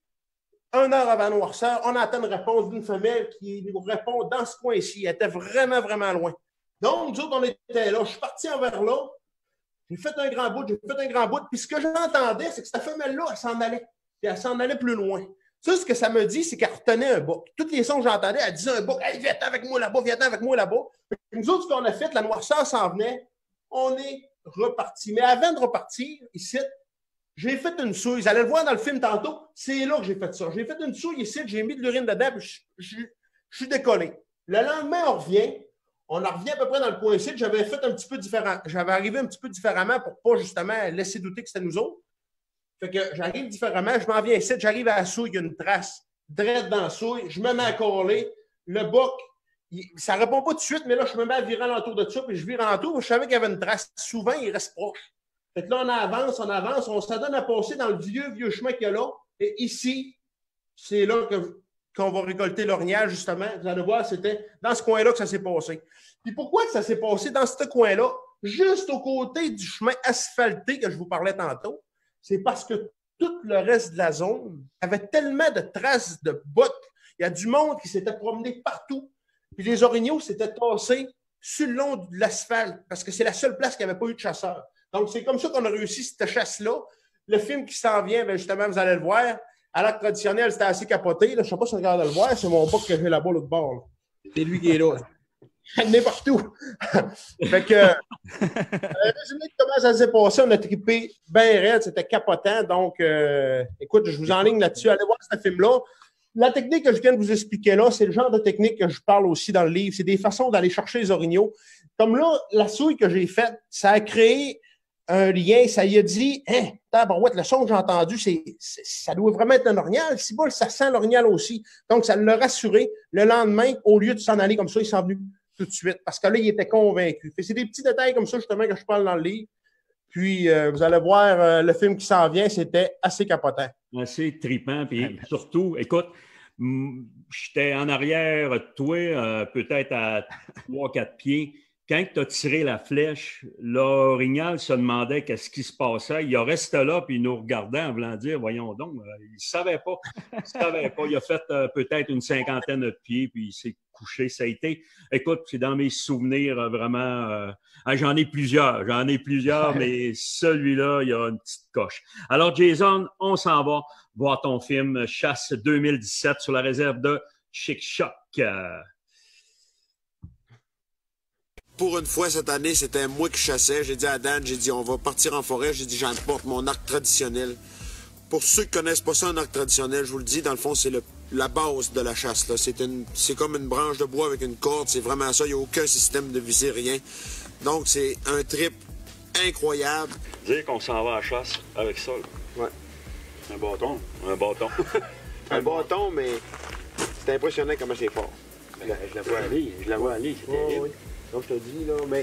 Speaker 5: 1 heure avant noirceur, on attend une réponse d'une femelle qui nous répond dans ce coin-ci. Elle était vraiment, vraiment loin. Donc, nous autres, on était là. Je suis parti envers là. J'ai fait un grand bout, puis ce que j'entendais, c'est que cette femelle-là, elle s'en allait. Puis elle s'en allait plus loin. Ça, ce que ça me dit, c'est qu'elle retenait un bouc. Tous les sons que j'entendais, elle disait un bouc. Hey, viens avec moi là-bas, viens avec moi là-bas. Nous autres, ce qu'on a fait, la noirceur s'en venait. On est reparti. Mais avant de repartir, ici, j'ai fait une souille. Vous allez le voir dans le film tantôt. C'est là que j'ai fait ça. J'ai fait une souille ici, j'ai mis de l'urine dedans, puis je suis décollé. Le lendemain, on revient. On en revient à peu près dans le coin ici. J'avais fait un petit peu différent. J'avais arrivé un petit peu différemment pour pas justement laisser douter que c'était nous autres. Fait que j'arrive différemment, je m'en viens ici, j'arrive à la souille, il y a une trace drette dans la souille, je me mets à coller. Le boc, ça ne répond pas tout de suite, mais là, je me mets à virer alentour de ça, puis je vire alentour. Je savais qu'il y avait une trace. Souvent, il reste proche. Fait que là, on s'adonne à passer dans le vieux chemin qu'il y a là. Et ici, c'est là qu'on va récolter l'orignal, justement. Vous allez voir, c'était dans ce coin-là que ça s'est passé. Puis pourquoi que ça s'est passé dans ce coin-là, juste au côté du chemin asphalté que je vous parlais tantôt? C'est parce que tout le reste de la zone avait tellement de traces de bottes. Il y a du monde qui s'était promené partout. Puis les orignaux s'étaient tassés sur le long de l'asphalte parce que c'est la seule place qui n'avait pas eu de chasseurs. Donc, c'est comme ça qu'on a réussi cette chasse-là. Le film qui s'en vient, bien justement, vous allez le voir. À l'acte traditionnel, c'était assez capoté. Là. Je ne sais pas si on regarde le voir. C'est mon boc que j'ai là-bas, l'autre bord. Là. C'est lui qui est là. Il est partout. Fait que, résumé de comment ça s'est passé, on a trippé bien raide, c'était capotant. Donc, écoute, je vous enligne là-dessus. Allez voir ce film-là. La technique que je viens de vous expliquer là, c'est le genre de technique que je parle aussi dans le livre. C'est des façons d'aller chercher les orignaux. Comme là, la souille que j'ai faite, ça a créé un lien. Ça y a dit, hein, tabarouette, le son que j'ai entendu, ça doit vraiment être un orignal. Si bon, ça sent l'orignal aussi. Donc, ça l'a rassuré. Le lendemain, au lieu de s'en aller comme ça, il s'en venu tout de suite, parce que là, il était convaincu. C'est des petits détails comme ça, justement, que je parle dans le livre. Puis, vous allez voir, le film qui s'en vient, c'était assez capotant.
Speaker 3: Assez trippant. Puis surtout, écoute, j'étais en arrière de toi, peut-être à 3-4 pieds. Quand tu as tiré la flèche, l'orignal se demandait qu'est-ce qui se passait. Il restait là, puis il nous regardait en voulant dire, voyons donc, il ne savait pas. Il a fait peut-être une 50aine de pieds, puis il s'est couché. Ça a été, écoute, c'est dans mes souvenirs vraiment. J'en ai plusieurs, mais celui-là, il y a une petite coche. Alors, Jason, on s'en va voir ton film Chasse 2017 sur la réserve de Chic-Choc.
Speaker 12: Pour une fois, cette année, c'était moi qui chassais. J'ai dit à Dan, on va partir en forêt. J'ai dit, j'emporte mon arc traditionnel. Pour ceux qui ne connaissent pas ça, un arc traditionnel, je vous le dis, dans le fond, c'est la base de la chasse. C'est comme une branche de bois avec une corde. C'est vraiment ça. Il n'y a aucun système de visée, rien. Donc, c'est un trip incroyable.
Speaker 3: Dire qu'on s'en va à la chasse avec ça. Là.
Speaker 12: Ouais.
Speaker 3: Un bâton.
Speaker 12: Un bâton, mais c'est impressionnant comment c'est fort.
Speaker 3: Je la vois aller. C'est terrible.
Speaker 12: Oui. Comme je te dis, là, mais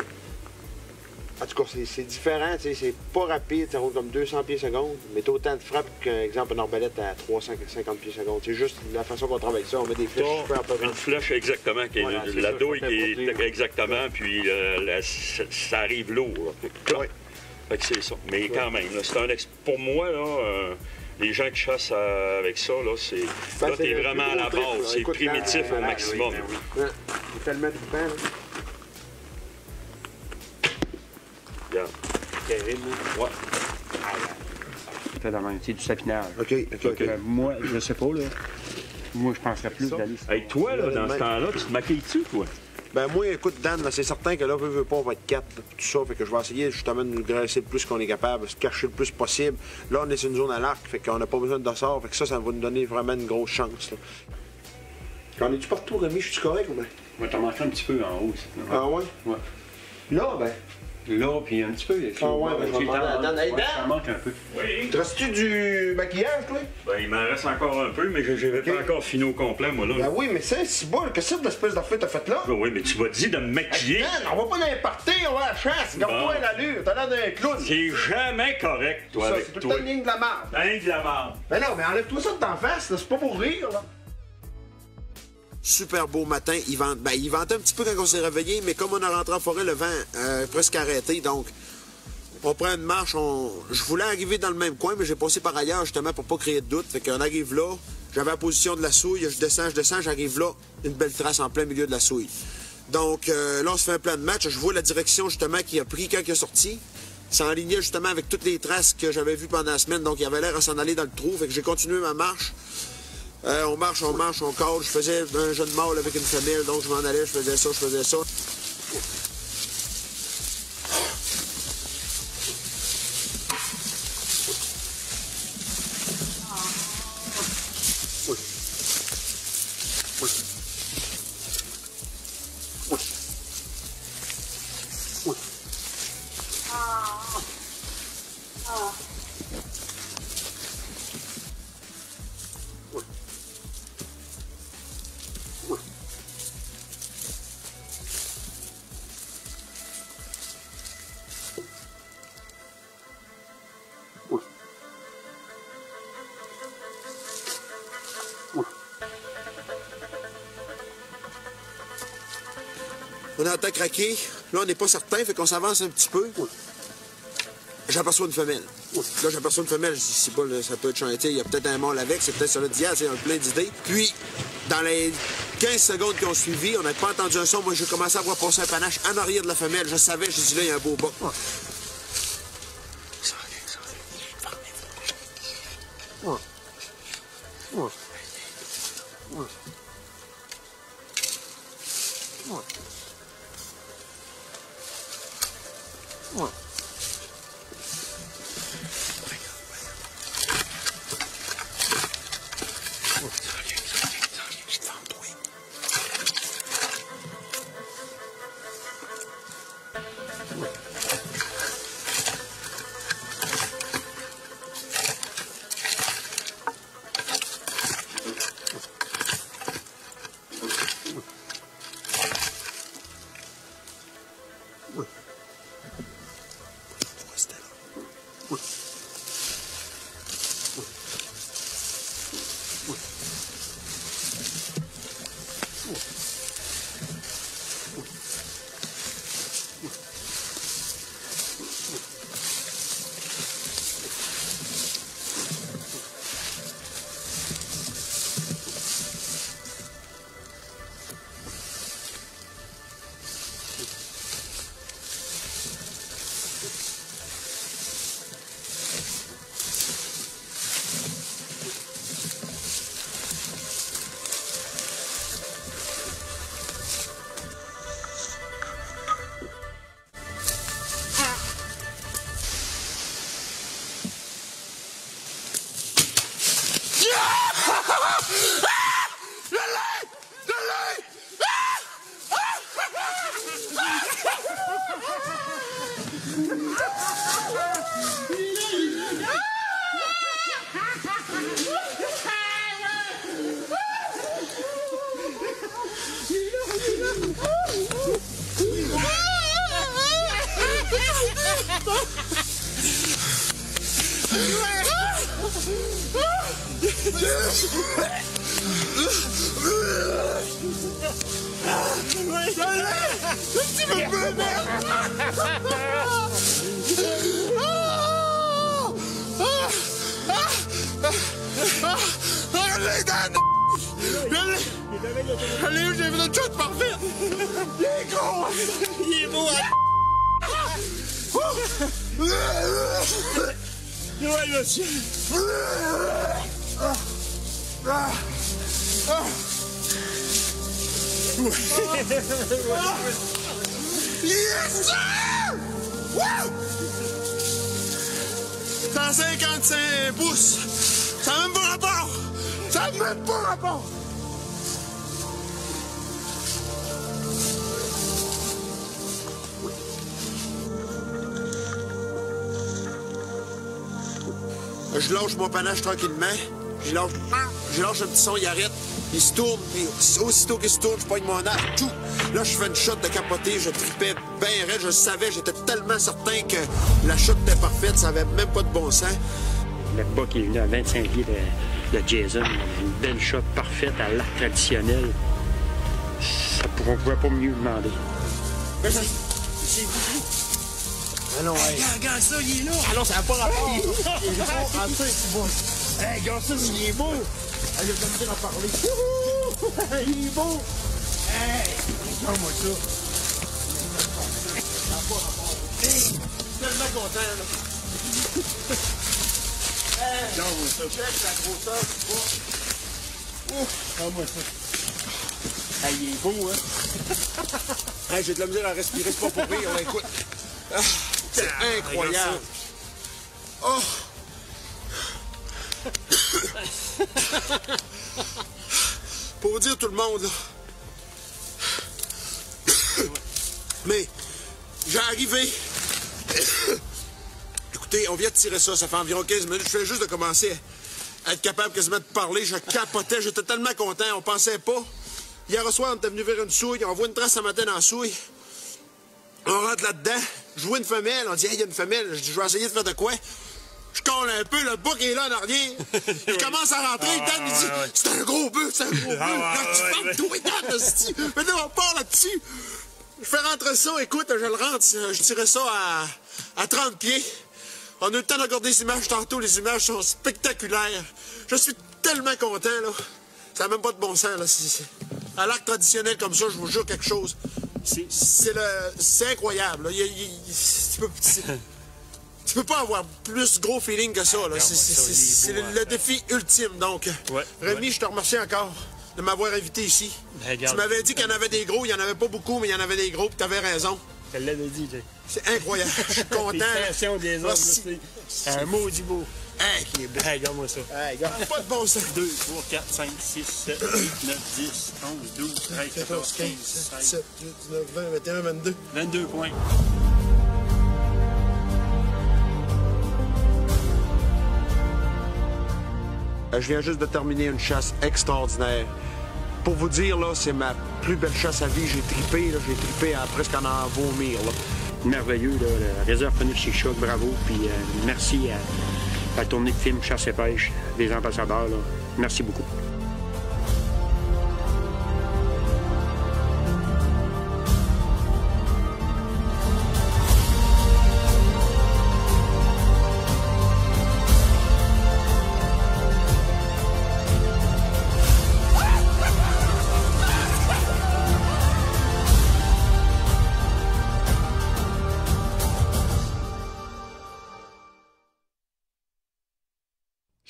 Speaker 12: en tout cas, c'est différent, c'est pas rapide, ça roule comme 200 pieds secondes, mais t'as autant de frappe qu'un exemple une arbalète à 350 pieds secondes. C'est juste la façon qu'on travaille avec ça, on met des flèches super peu.
Speaker 3: Une flèche, exactement, la douille qui est exactement, puis ça arrive lourd.
Speaker 12: Oui.
Speaker 3: Fait que c'est ça. Mais quand même, c'est pour moi, là, les gens qui chassent avec ça, là, t'es vraiment à la base, c'est primitif au maximum.
Speaker 12: Oui. C'est tellement trippant, là.
Speaker 3: Regarde.
Speaker 12: Terrible.
Speaker 3: Ouais.
Speaker 13: C'est la même, c'est du sapinage.
Speaker 12: OK.
Speaker 13: Moi, je sais pas, là. Moi, je penserais plus d'aller.
Speaker 3: Hey, toi, là, dans ce temps-là, tu te maquilles-tu, toi?
Speaker 12: Ben moi, écoute, Dan, c'est certain que là, veut pas, on va être 4, tout ça. Fait que je vais essayer justement de nous graisser le plus qu'on est capable, se cacher le plus possible. Là, on est sur une zone à l'arc, fait qu'on n'a pas besoin de dossard. Fait que ça va nous donner vraiment une grosse chance. Là. Quand es-tu partout, Rémi? Je suis correct ou bien?
Speaker 13: Moi, t'en manques un petit peu en haut.
Speaker 12: Ah ouais?
Speaker 13: Ouais.
Speaker 12: Là, ben,
Speaker 13: Là, puis un petit peu.
Speaker 5: Ah ouais, ben, je vais demander à Dan. Hey, Dan!
Speaker 13: Ça manque un peu.
Speaker 3: Oui.
Speaker 5: Te reste-tu du maquillage, toi?
Speaker 3: Ben, il m'en reste encore un peu, mais je n'avais pas encore fini au complet, moi, là.
Speaker 5: Ben oui, mais c'est si beau. Qu'est-ce que l'espèce d'affaire t'as fait là?
Speaker 3: Ben oui, mais tu m'as dit de me maquiller.
Speaker 5: Dan, on va pas n'importer, on va à la chasse. Garde-toi
Speaker 3: Bon.
Speaker 5: l'allure. T'as l'air d'un clown.
Speaker 3: C'est jamais correct, toi,
Speaker 5: Ça,
Speaker 3: avec
Speaker 5: c'est tout
Speaker 3: toi.
Speaker 5: le temps une ligne de la merde.
Speaker 3: Hein, de la merde.
Speaker 5: Ben non, mais enlève-toi ça de t'en face, là. C'est pas pour rire, là.
Speaker 12: Super beau matin. Il ventait un petit peu quand on s'est réveillé, mais comme on est rentré en forêt, le vent presque arrêté. Donc, on prend une marche. Je voulais arriver dans le même coin, mais j'ai passé par ailleurs justement pour pas créer de doute. Fait qu'on arrive là. J'avais la position de la souille. Je descends, j'arrive là. Une belle trace en plein milieu de la souille. Donc, là, on se fait un plan de match. Je vois la direction justement qu'il a pris quand il est sorti. Ça enlignait justement avec toutes les traces que j'avais vues pendant la semaine. Donc, il avait l'air à s'en aller dans le trou. Fait que j'ai continué ma marche. On marche, on colle. Je faisais un jeune mâle avec une femelle, donc je m'en allais, je faisais ça. On entend craquer. Là, on n'est pas certain, fait qu'on s'avance un petit peu. J'aperçois une femelle. Là, j'aperçois une femelle. Je dis, c'est pas, là, ça peut être chanté. Il y a peut-être un mâle avec. C'est peut-être ça là d'hier. C'est un plein d'idées. Puis, dans les 15 secondes qui ont suivi, on n'a pas entendu un son. Moi, j'ai commencé à voir passer un panache en arrière de la femelle. Je savais, j'ai dit, là, il y a un beau bas.
Speaker 9: Allez, j'ai vu notre shot parfait! Il est gros! Il est beau! Ouais, monsieur! Yes, sir! Woo! 155 pouces! Ça n'a même pas rapport! Ça n'a même pas rapport!
Speaker 12: Je lâche mon panache tranquillement. Je lâche un petit son, il arrête. Il se tourne, puis aussitôt qu'il se tourne, je pogne mon arc, tout. Là, je fais une shot de capoté, je tripais bien raide, je le savais, j'étais tellement certain que la shot était parfaite, ça avait même pas de bon sens.
Speaker 13: Le bas qui est venu à 25 pieds de Jason, une belle shot parfaite à l'arc traditionnel. On ne pouvait pas mieux demander.
Speaker 12: Mais c'est vous.
Speaker 8: Ah non, hey.
Speaker 12: Regarde ça, il est là. Ah non, ça n'a pas rapport. Il est beau. En ça, c'est beau. Hey, regarde ça, il est beau. Allez, je vais me dire en parler. Wouhou! Il est beau. Hey, regarde-moi ça. Ça n'a pas rapport. Hey, je suis tellement content, là. Hey, regarde-moi ça. Check la grosseur du bois. Ouf, regarde-moi ça.
Speaker 13: Hey, il est beau, hein?
Speaker 12: Hey, j'ai de la misère à respirer, c'est pas pour rire, là, écoute. Ah, c'est incroyable. Oh! Pour vous dire tout le monde, là. Mais, j'ai arrivé. Écoutez, on vient de tirer ça, ça fait environ 15 minutes. Je fais juste de commencer à être capable quasiment de parler. Je capotais, j'étais tellement content, on pensait pas. Hier soir, on était venu vers une souille, on voit une trace ce matin dans la souille. On rentre là-dedans, je vois une femelle, on dit hey, il y a une femelle, je dis je vais essayer de faire de quoi? Je colle un peu, le bouc est là en arrière. Je commence à rentrer, Dan il dit c'est un gros bœuf, c'est un gros bœuf. Là, tu fermes tout et Dan, hostie. Mais là, on part là-dessus. Je fais rentrer ça, écoute, je le rentre, je tirais ça à 30 pieds. On a eu le temps de regarder les images tantôt, les images sont spectaculaires. Je suis tellement content, là. Ça n'a même pas de bon sens, là. À l'arc traditionnel comme ça, je vous jure quelque chose. C'est incroyable. Tu peux pas avoir plus gros feeling que ça. C'est le défi ultime. Donc, Rémi, je te remercie encore de m'avoir invité ici. Tu m'avais dit qu'il y en avait des gros. Il n'y en avait pas beaucoup, mais il y en avait des gros. Puis tu avais raison.
Speaker 13: Je l'avais dit, Jay.
Speaker 12: C'est incroyable. Je suis content.
Speaker 13: Des hommes, c'est un maudit beau.
Speaker 12: Hey, qui est beau.
Speaker 13: Hey, regarde-moi ça.
Speaker 12: Hey, regarde. Pas de bon sens.
Speaker 13: 2, 3, 4, 5, 6, 7, 8, 9, 10, 11, 12, 13, 14, 15, 16,
Speaker 12: 17, 18, 19, 20, 21, 22.
Speaker 13: 22 points.
Speaker 12: Je viens juste de terminer une chasse extraordinaire. Pour vous dire, là, c'est ma plus belle chasse à vie. J'ai tripé à presque en vomir, là.
Speaker 13: Merveilleux, là, la réserve Phoenix chez Choc, bravo. Puis merci à la tournée de film Chasse et Pêche des ambassadeurs. Là. Merci beaucoup.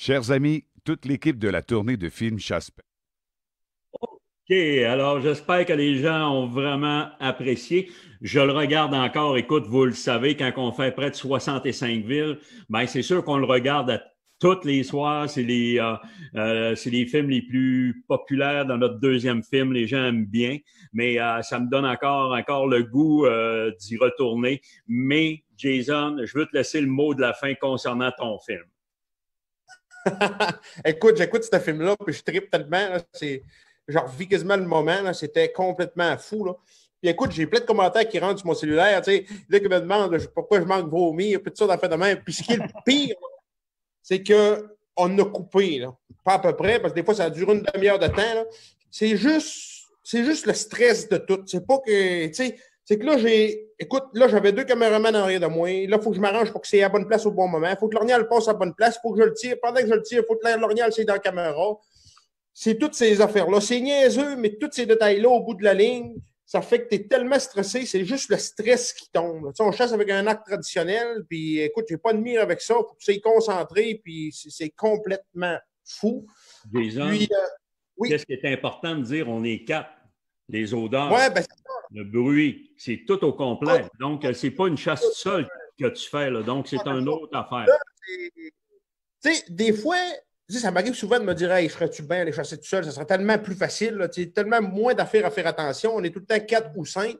Speaker 1: Chers amis, toute l'équipe de la tournée de films Chasse-Pêche.
Speaker 3: OK, alors j'espère que les gens ont vraiment apprécié. Je le regarde encore. Écoute, vous le savez, quand on fait près de 65 villes, bien, c'est sûr qu'on le regarde à tous les soirs. C'est les films les plus populaires dans notre deuxième film. Les gens aiment bien, mais ça me donne encore le goût d'y retourner. Mais, Jason, je veux te laisser le mot de la fin concernant ton film.
Speaker 5: Écoute, j'écoute ce film-là, puis je tripe tellement. Je revis quasiment le moment. Là, c'était complètement fou. Là. Puis écoute, j'ai plein de commentaires qui rentrent sur mon cellulaire. Tu sais, là, qui me demandent pourquoi je manque vomir, puis tout ça dans le fait de même. Puis ce qui est le pire, c'est qu'on a coupé. Là. Pas à peu près, parce que des fois, ça dure une demi-heure de temps. Là. C'est juste le stress de tout. C'est pas que. Tu sais, c'est que là, j'avais 2 caméramans en arrière de moi. Là, il faut que je m'arrange pour que c'est à la bonne place au bon moment. Il faut que l'orignal passe à la bonne place. Il faut que je le tire. Pendant que je le tire, il faut que l'orignal soit dans la caméra. C'est toutes ces affaires-là. C'est niaiseux, mais tous ces détails-là au bout de la ligne, ça fait que tu es tellement stressé. C'est juste le stress qui tombe. Tu sais, on chasse avec un arc traditionnel. Puis, écoute, j'ai pas de mire avec ça. Il faut que tu sois concentré. Puis, c'est complètement fou.
Speaker 3: Jason,
Speaker 5: puis, oui.
Speaker 3: Qu'est-ce qui est important de dire? On est 4. Les odeurs,
Speaker 5: ouais, ben, c'est ça.
Speaker 3: Le bruit, c'est tout au complet. Donc, c'est pas une chasse seule que tu fais. Là. Donc, c'est une autre affaire.
Speaker 5: Tu sais, des fois, ça m'arrive souvent de me dire hey, ferais-tu bien aller chasser tout seul? Ça serait tellement plus facile. Là. Tellement moins d'affaires à faire attention. On est tout le temps 4 ou 5.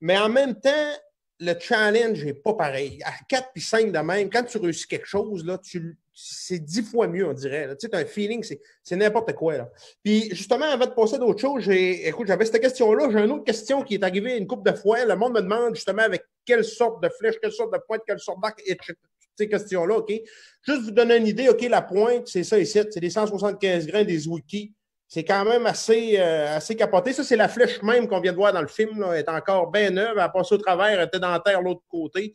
Speaker 5: Mais en même temps, le challenge n'est pas pareil. À 4 puis 5 de même, quand tu réussis quelque chose, là, tu c'est 10 fois mieux, on dirait. Tu sais, t'as un feeling, c'est n'importe quoi. Là. Puis, justement, avant de passer à d'autres choses, écoute, j'avais cette question-là. J'ai une autre question qui est arrivée une couple de fois. Le monde me demande justement avec quelle sorte de flèche, quelle sorte de pointe, quelle sorte d'arc, et toutes ces questions-là, OK? Juste vous donner une idée, OK, la pointe, c'est ça ici. C'est des 175 grains des Zwicky. C'est quand même assez capoté. Ça, c'est la flèche même qu'on vient de voir dans le film. Là. Elle est encore bien neuve. Elle a passé au travers. Elle était dans la terre de l'autre côté.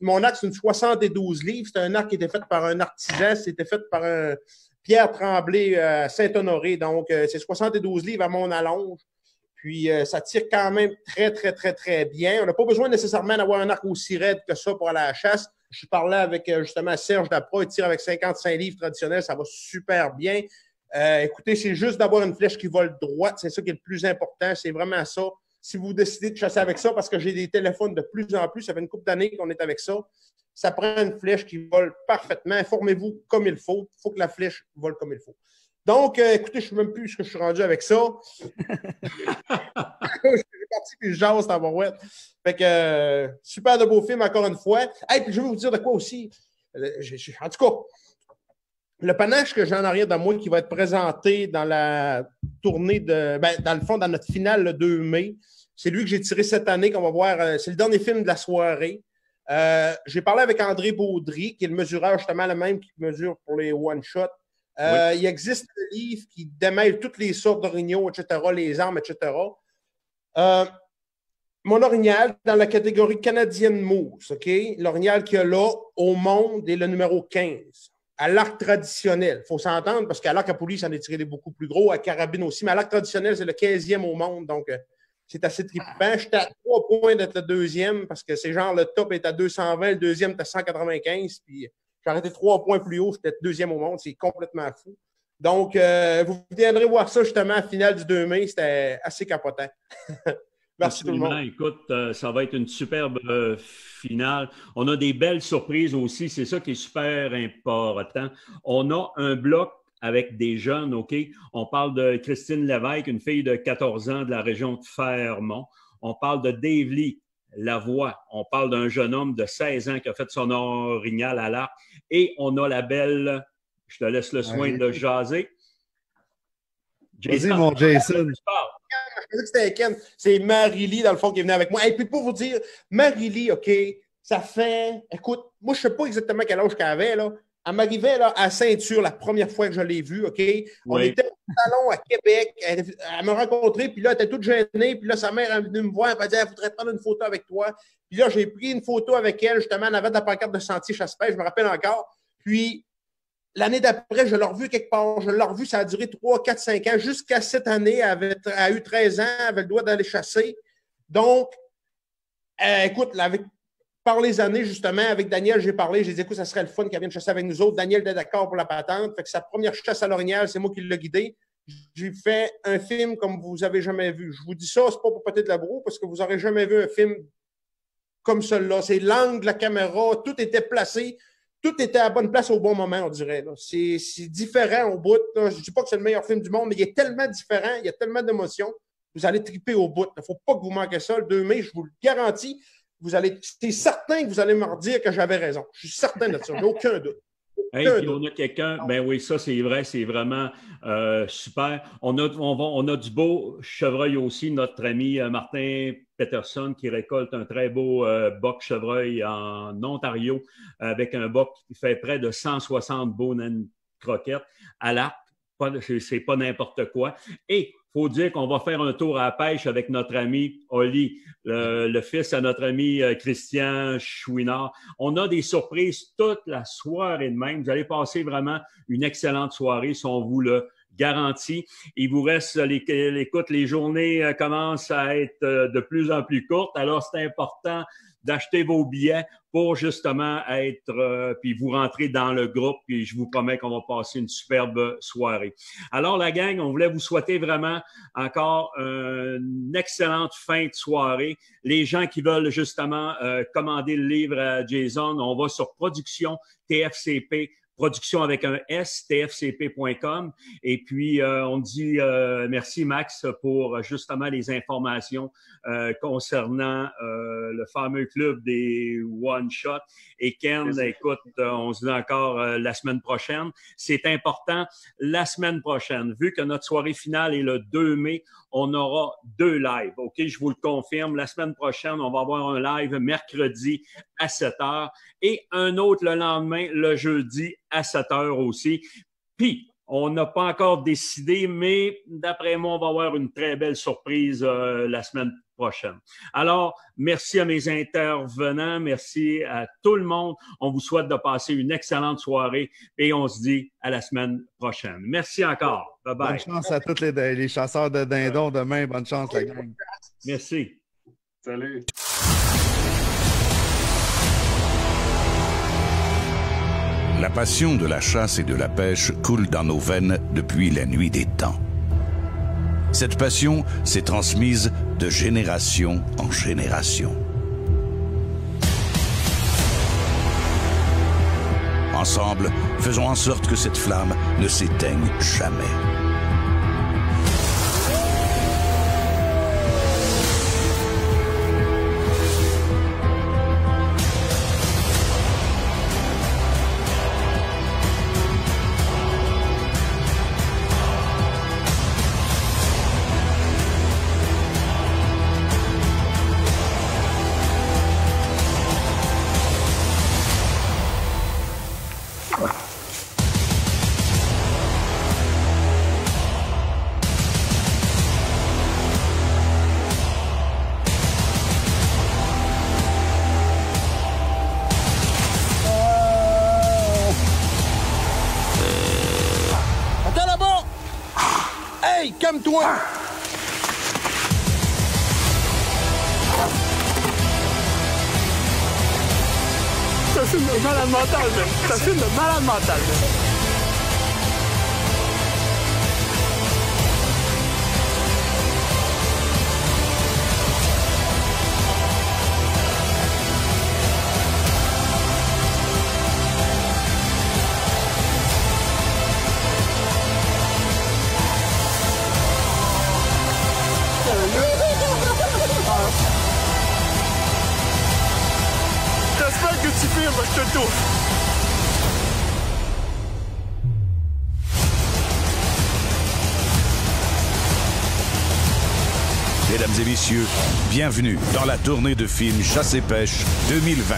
Speaker 5: Mon arc, c'est une 72 livres. C'est un arc qui était fait par un artisan. C'était fait par un Pierre Tremblay à Saint-Honoré. Donc, c'est 72 livres à mon allonge. Puis, ça tire quand même très, très, très, très bien. On n'a pas besoin nécessairement d'avoir un arc aussi raide que ça pour aller à la chasse. Je parlais avec justement Serge Dapra. Il tire avec 55 livres traditionnels. Ça va super bien. Écoutez, c'est juste d'avoir une flèche qui vole droite. C'est ça qui est le plus important. C'est vraiment ça. Si vous décidez de chasser avec ça, parce que j'ai des téléphones de plus en plus, ça fait une couple d'années qu'on est avec ça, ça prend une flèche qui vole parfaitement. Informez-vous comme il faut. Il faut que la flèche vole comme il faut. Donc, écoutez, je ne sais même plus ce que je suis rendu avec ça. Je suis parti puis je jase dans ma ouette. Fait que, super de beau film encore une fois. Hey, puis je vais vous dire de quoi aussi. En tout cas, le panache que j'ai en arrière de moi qui va être présenté dans la tournée dans le fond, dans notre finale le 2 mai, c'est lui que j'ai tiré cette année, qu'on va voir. C'est le dernier film de la soirée. J'ai parlé avec André Baudry, qui est le mesureur, justement le même qui mesure pour les one-shots. Oui. Il existe un livre qui démêle toutes les sortes d'orignaux, etc., les armes, etc. Mon orignal, dans la catégorie canadienne mousse, OK? L'orignal qu'il y a là, au monde, est le numéro 15. À l'arc traditionnel. Il faut s'entendre, parce qu'à l'arc à poulie, ça en est tiré des beaucoup plus gros, à carabine aussi, mais à l'arc traditionnel, c'est le 15e au monde, donc c'est assez trippant. J'étais à 3 points d'être le deuxième, parce que c'est genre le top est à 220, le deuxième est à 195, puis j'ai arrêté 3 points plus haut, j'étais deuxième au monde, c'est complètement fou. Donc, vous viendrez voir ça justement à la finale du 2 mai, c'était assez capotant. Merci tout le monde.
Speaker 3: Écoute, ça va être une superbe finale. On a des belles surprises aussi, c'est ça qui est super important. On a un bloc avec des jeunes, OK? On parle de Christine Lévesque, une fille de 14 ans de la région de Fermont. On parle de Dave Lee, Lavoie. On parle d'un jeune homme de 16 ans qui a fait son orignal à l'arc. Et on a la belle, je te laisse le soin de jaser.
Speaker 4: Vas-y, mon Jason.
Speaker 5: Je pensais que c'était Ken. C'est Marie-Lie, dans le fond, qui est venue avec moi. Et puis, pour vous dire, Marie-Lie, OK, ça fait... Écoute, moi, je ne sais pas exactement quel âge qu'elle avait, là. Elle m'arrivait là, à Ceinture la première fois que je l'ai vue, OK? On était au salon à Québec. Elle m'a rencontré, puis là, elle était toute gênée. Puis là, sa mère est venue me voir. Elle m'a dit, elle voudrait prendre une photo avec toi. Puis là, j'ai pris une photo avec elle, justement. Elle avait de la pancarte de sentier chasse-pêche, je me rappelle encore. Puis, l'année d'après, je l'ai revue quelque part. Je l'ai revue, ça a duré 3, 4, 5 ans. Jusqu'à cette année, elle a eu 13 ans, elle avait le droit d'aller chasser. Donc, écoute, par les années, justement, avec Daniel, j'ai parlé. J'ai dit, écoute, ça serait le fun qu'elle vienne chasser avec nous autres. Daniel était d'accord pour la patente. Fait que sa première chasse à l'orignal, c'est moi qui l'ai guidé. J'ai fait un film comme vous n'avez jamais vu. Je vous dis ça, c'est pas pour peut-être la broue, parce que vous n'aurez jamais vu un film comme celui-là. C'est l'angle de la caméra, tout était placé. Tout était à la bonne place au bon moment, on dirait. C'est différent au bout. Là. Je ne dis pas que c'est le meilleur film du monde, mais il est tellement différent, il y a tellement d'émotions. Vous allez triper au bout. Il ne faut pas que vous manquiez ça. Le 2 mai, je vous le garantis. C'est certain que vous allez me redire que j'avais raison. Je suis certain de ça. J'ai aucun doute.
Speaker 3: Hey, puis on a quelqu'un, ben oui, ça c'est vrai, c'est vraiment super. On a du beau chevreuil aussi, notre ami Martin Peterson qui récolte un très beau boc chevreuil en Ontario avec un boc qui fait près de 160 bonnes croquettes à l'arc. C'est pas n'importe quoi. Et il faut dire qu'on va faire un tour à la pêche avec notre ami Oli, le fils à notre ami Christian Chouinard. On a des surprises toute la soirée de même. Vous allez passer vraiment une excellente soirée, si on vous le garantit. Il vous reste, les journées commencent à être de plus en plus courtes, alors c'est important d'acheter vos billets pour justement être, puis vous rentrer dans le groupe, puis je vous promets qu'on va passer une superbe soirée. Alors la gang, on voulait vous souhaiter vraiment encore une excellente fin de soirée. Les gens qui veulent justement commander le livre à Jason, on va sur productiontfcp.com production avec un S, tfcp.com. Et puis, on dit merci, Max, pour justement les informations concernant le fameux club des One Shot. Et Ken, écoute, on se dit encore la semaine prochaine. C'est important, la semaine prochaine, vu que notre soirée finale est le 2 mai, on aura 2 lives. OK, je vous le confirme. La semaine prochaine, on va avoir un live mercredi à 7 h et un autre le lendemain, le jeudi à 7 h aussi. Puis, on n'a pas encore décidé, mais d'après moi, on va avoir une très belle surprise la semaine prochaine. Alors, merci à mes intervenants, merci à tout le monde. On vous souhaite de passer une excellente soirée et on se dit à la semaine prochaine. Merci encore. Bye-bye.
Speaker 4: Bonne chance à tous les chasseurs de dindons demain. Bonne chance, la gang.
Speaker 3: Merci.
Speaker 6: Salut.
Speaker 1: La passion de la chasse et de la pêche coule dans nos veines depuis la nuit des temps. Cette passion s'est transmise de génération en génération. Ensemble, faisons en sorte que cette flamme ne s'éteigne jamais.
Speaker 11: Calme-toi!
Speaker 2: C'est un film de malade mental, man. C'est un film de malade mental, man. J'espère que tu filmes, je te touche.
Speaker 1: Mesdames et messieurs, bienvenue dans la tournée de films Chasse et Pêche 2020.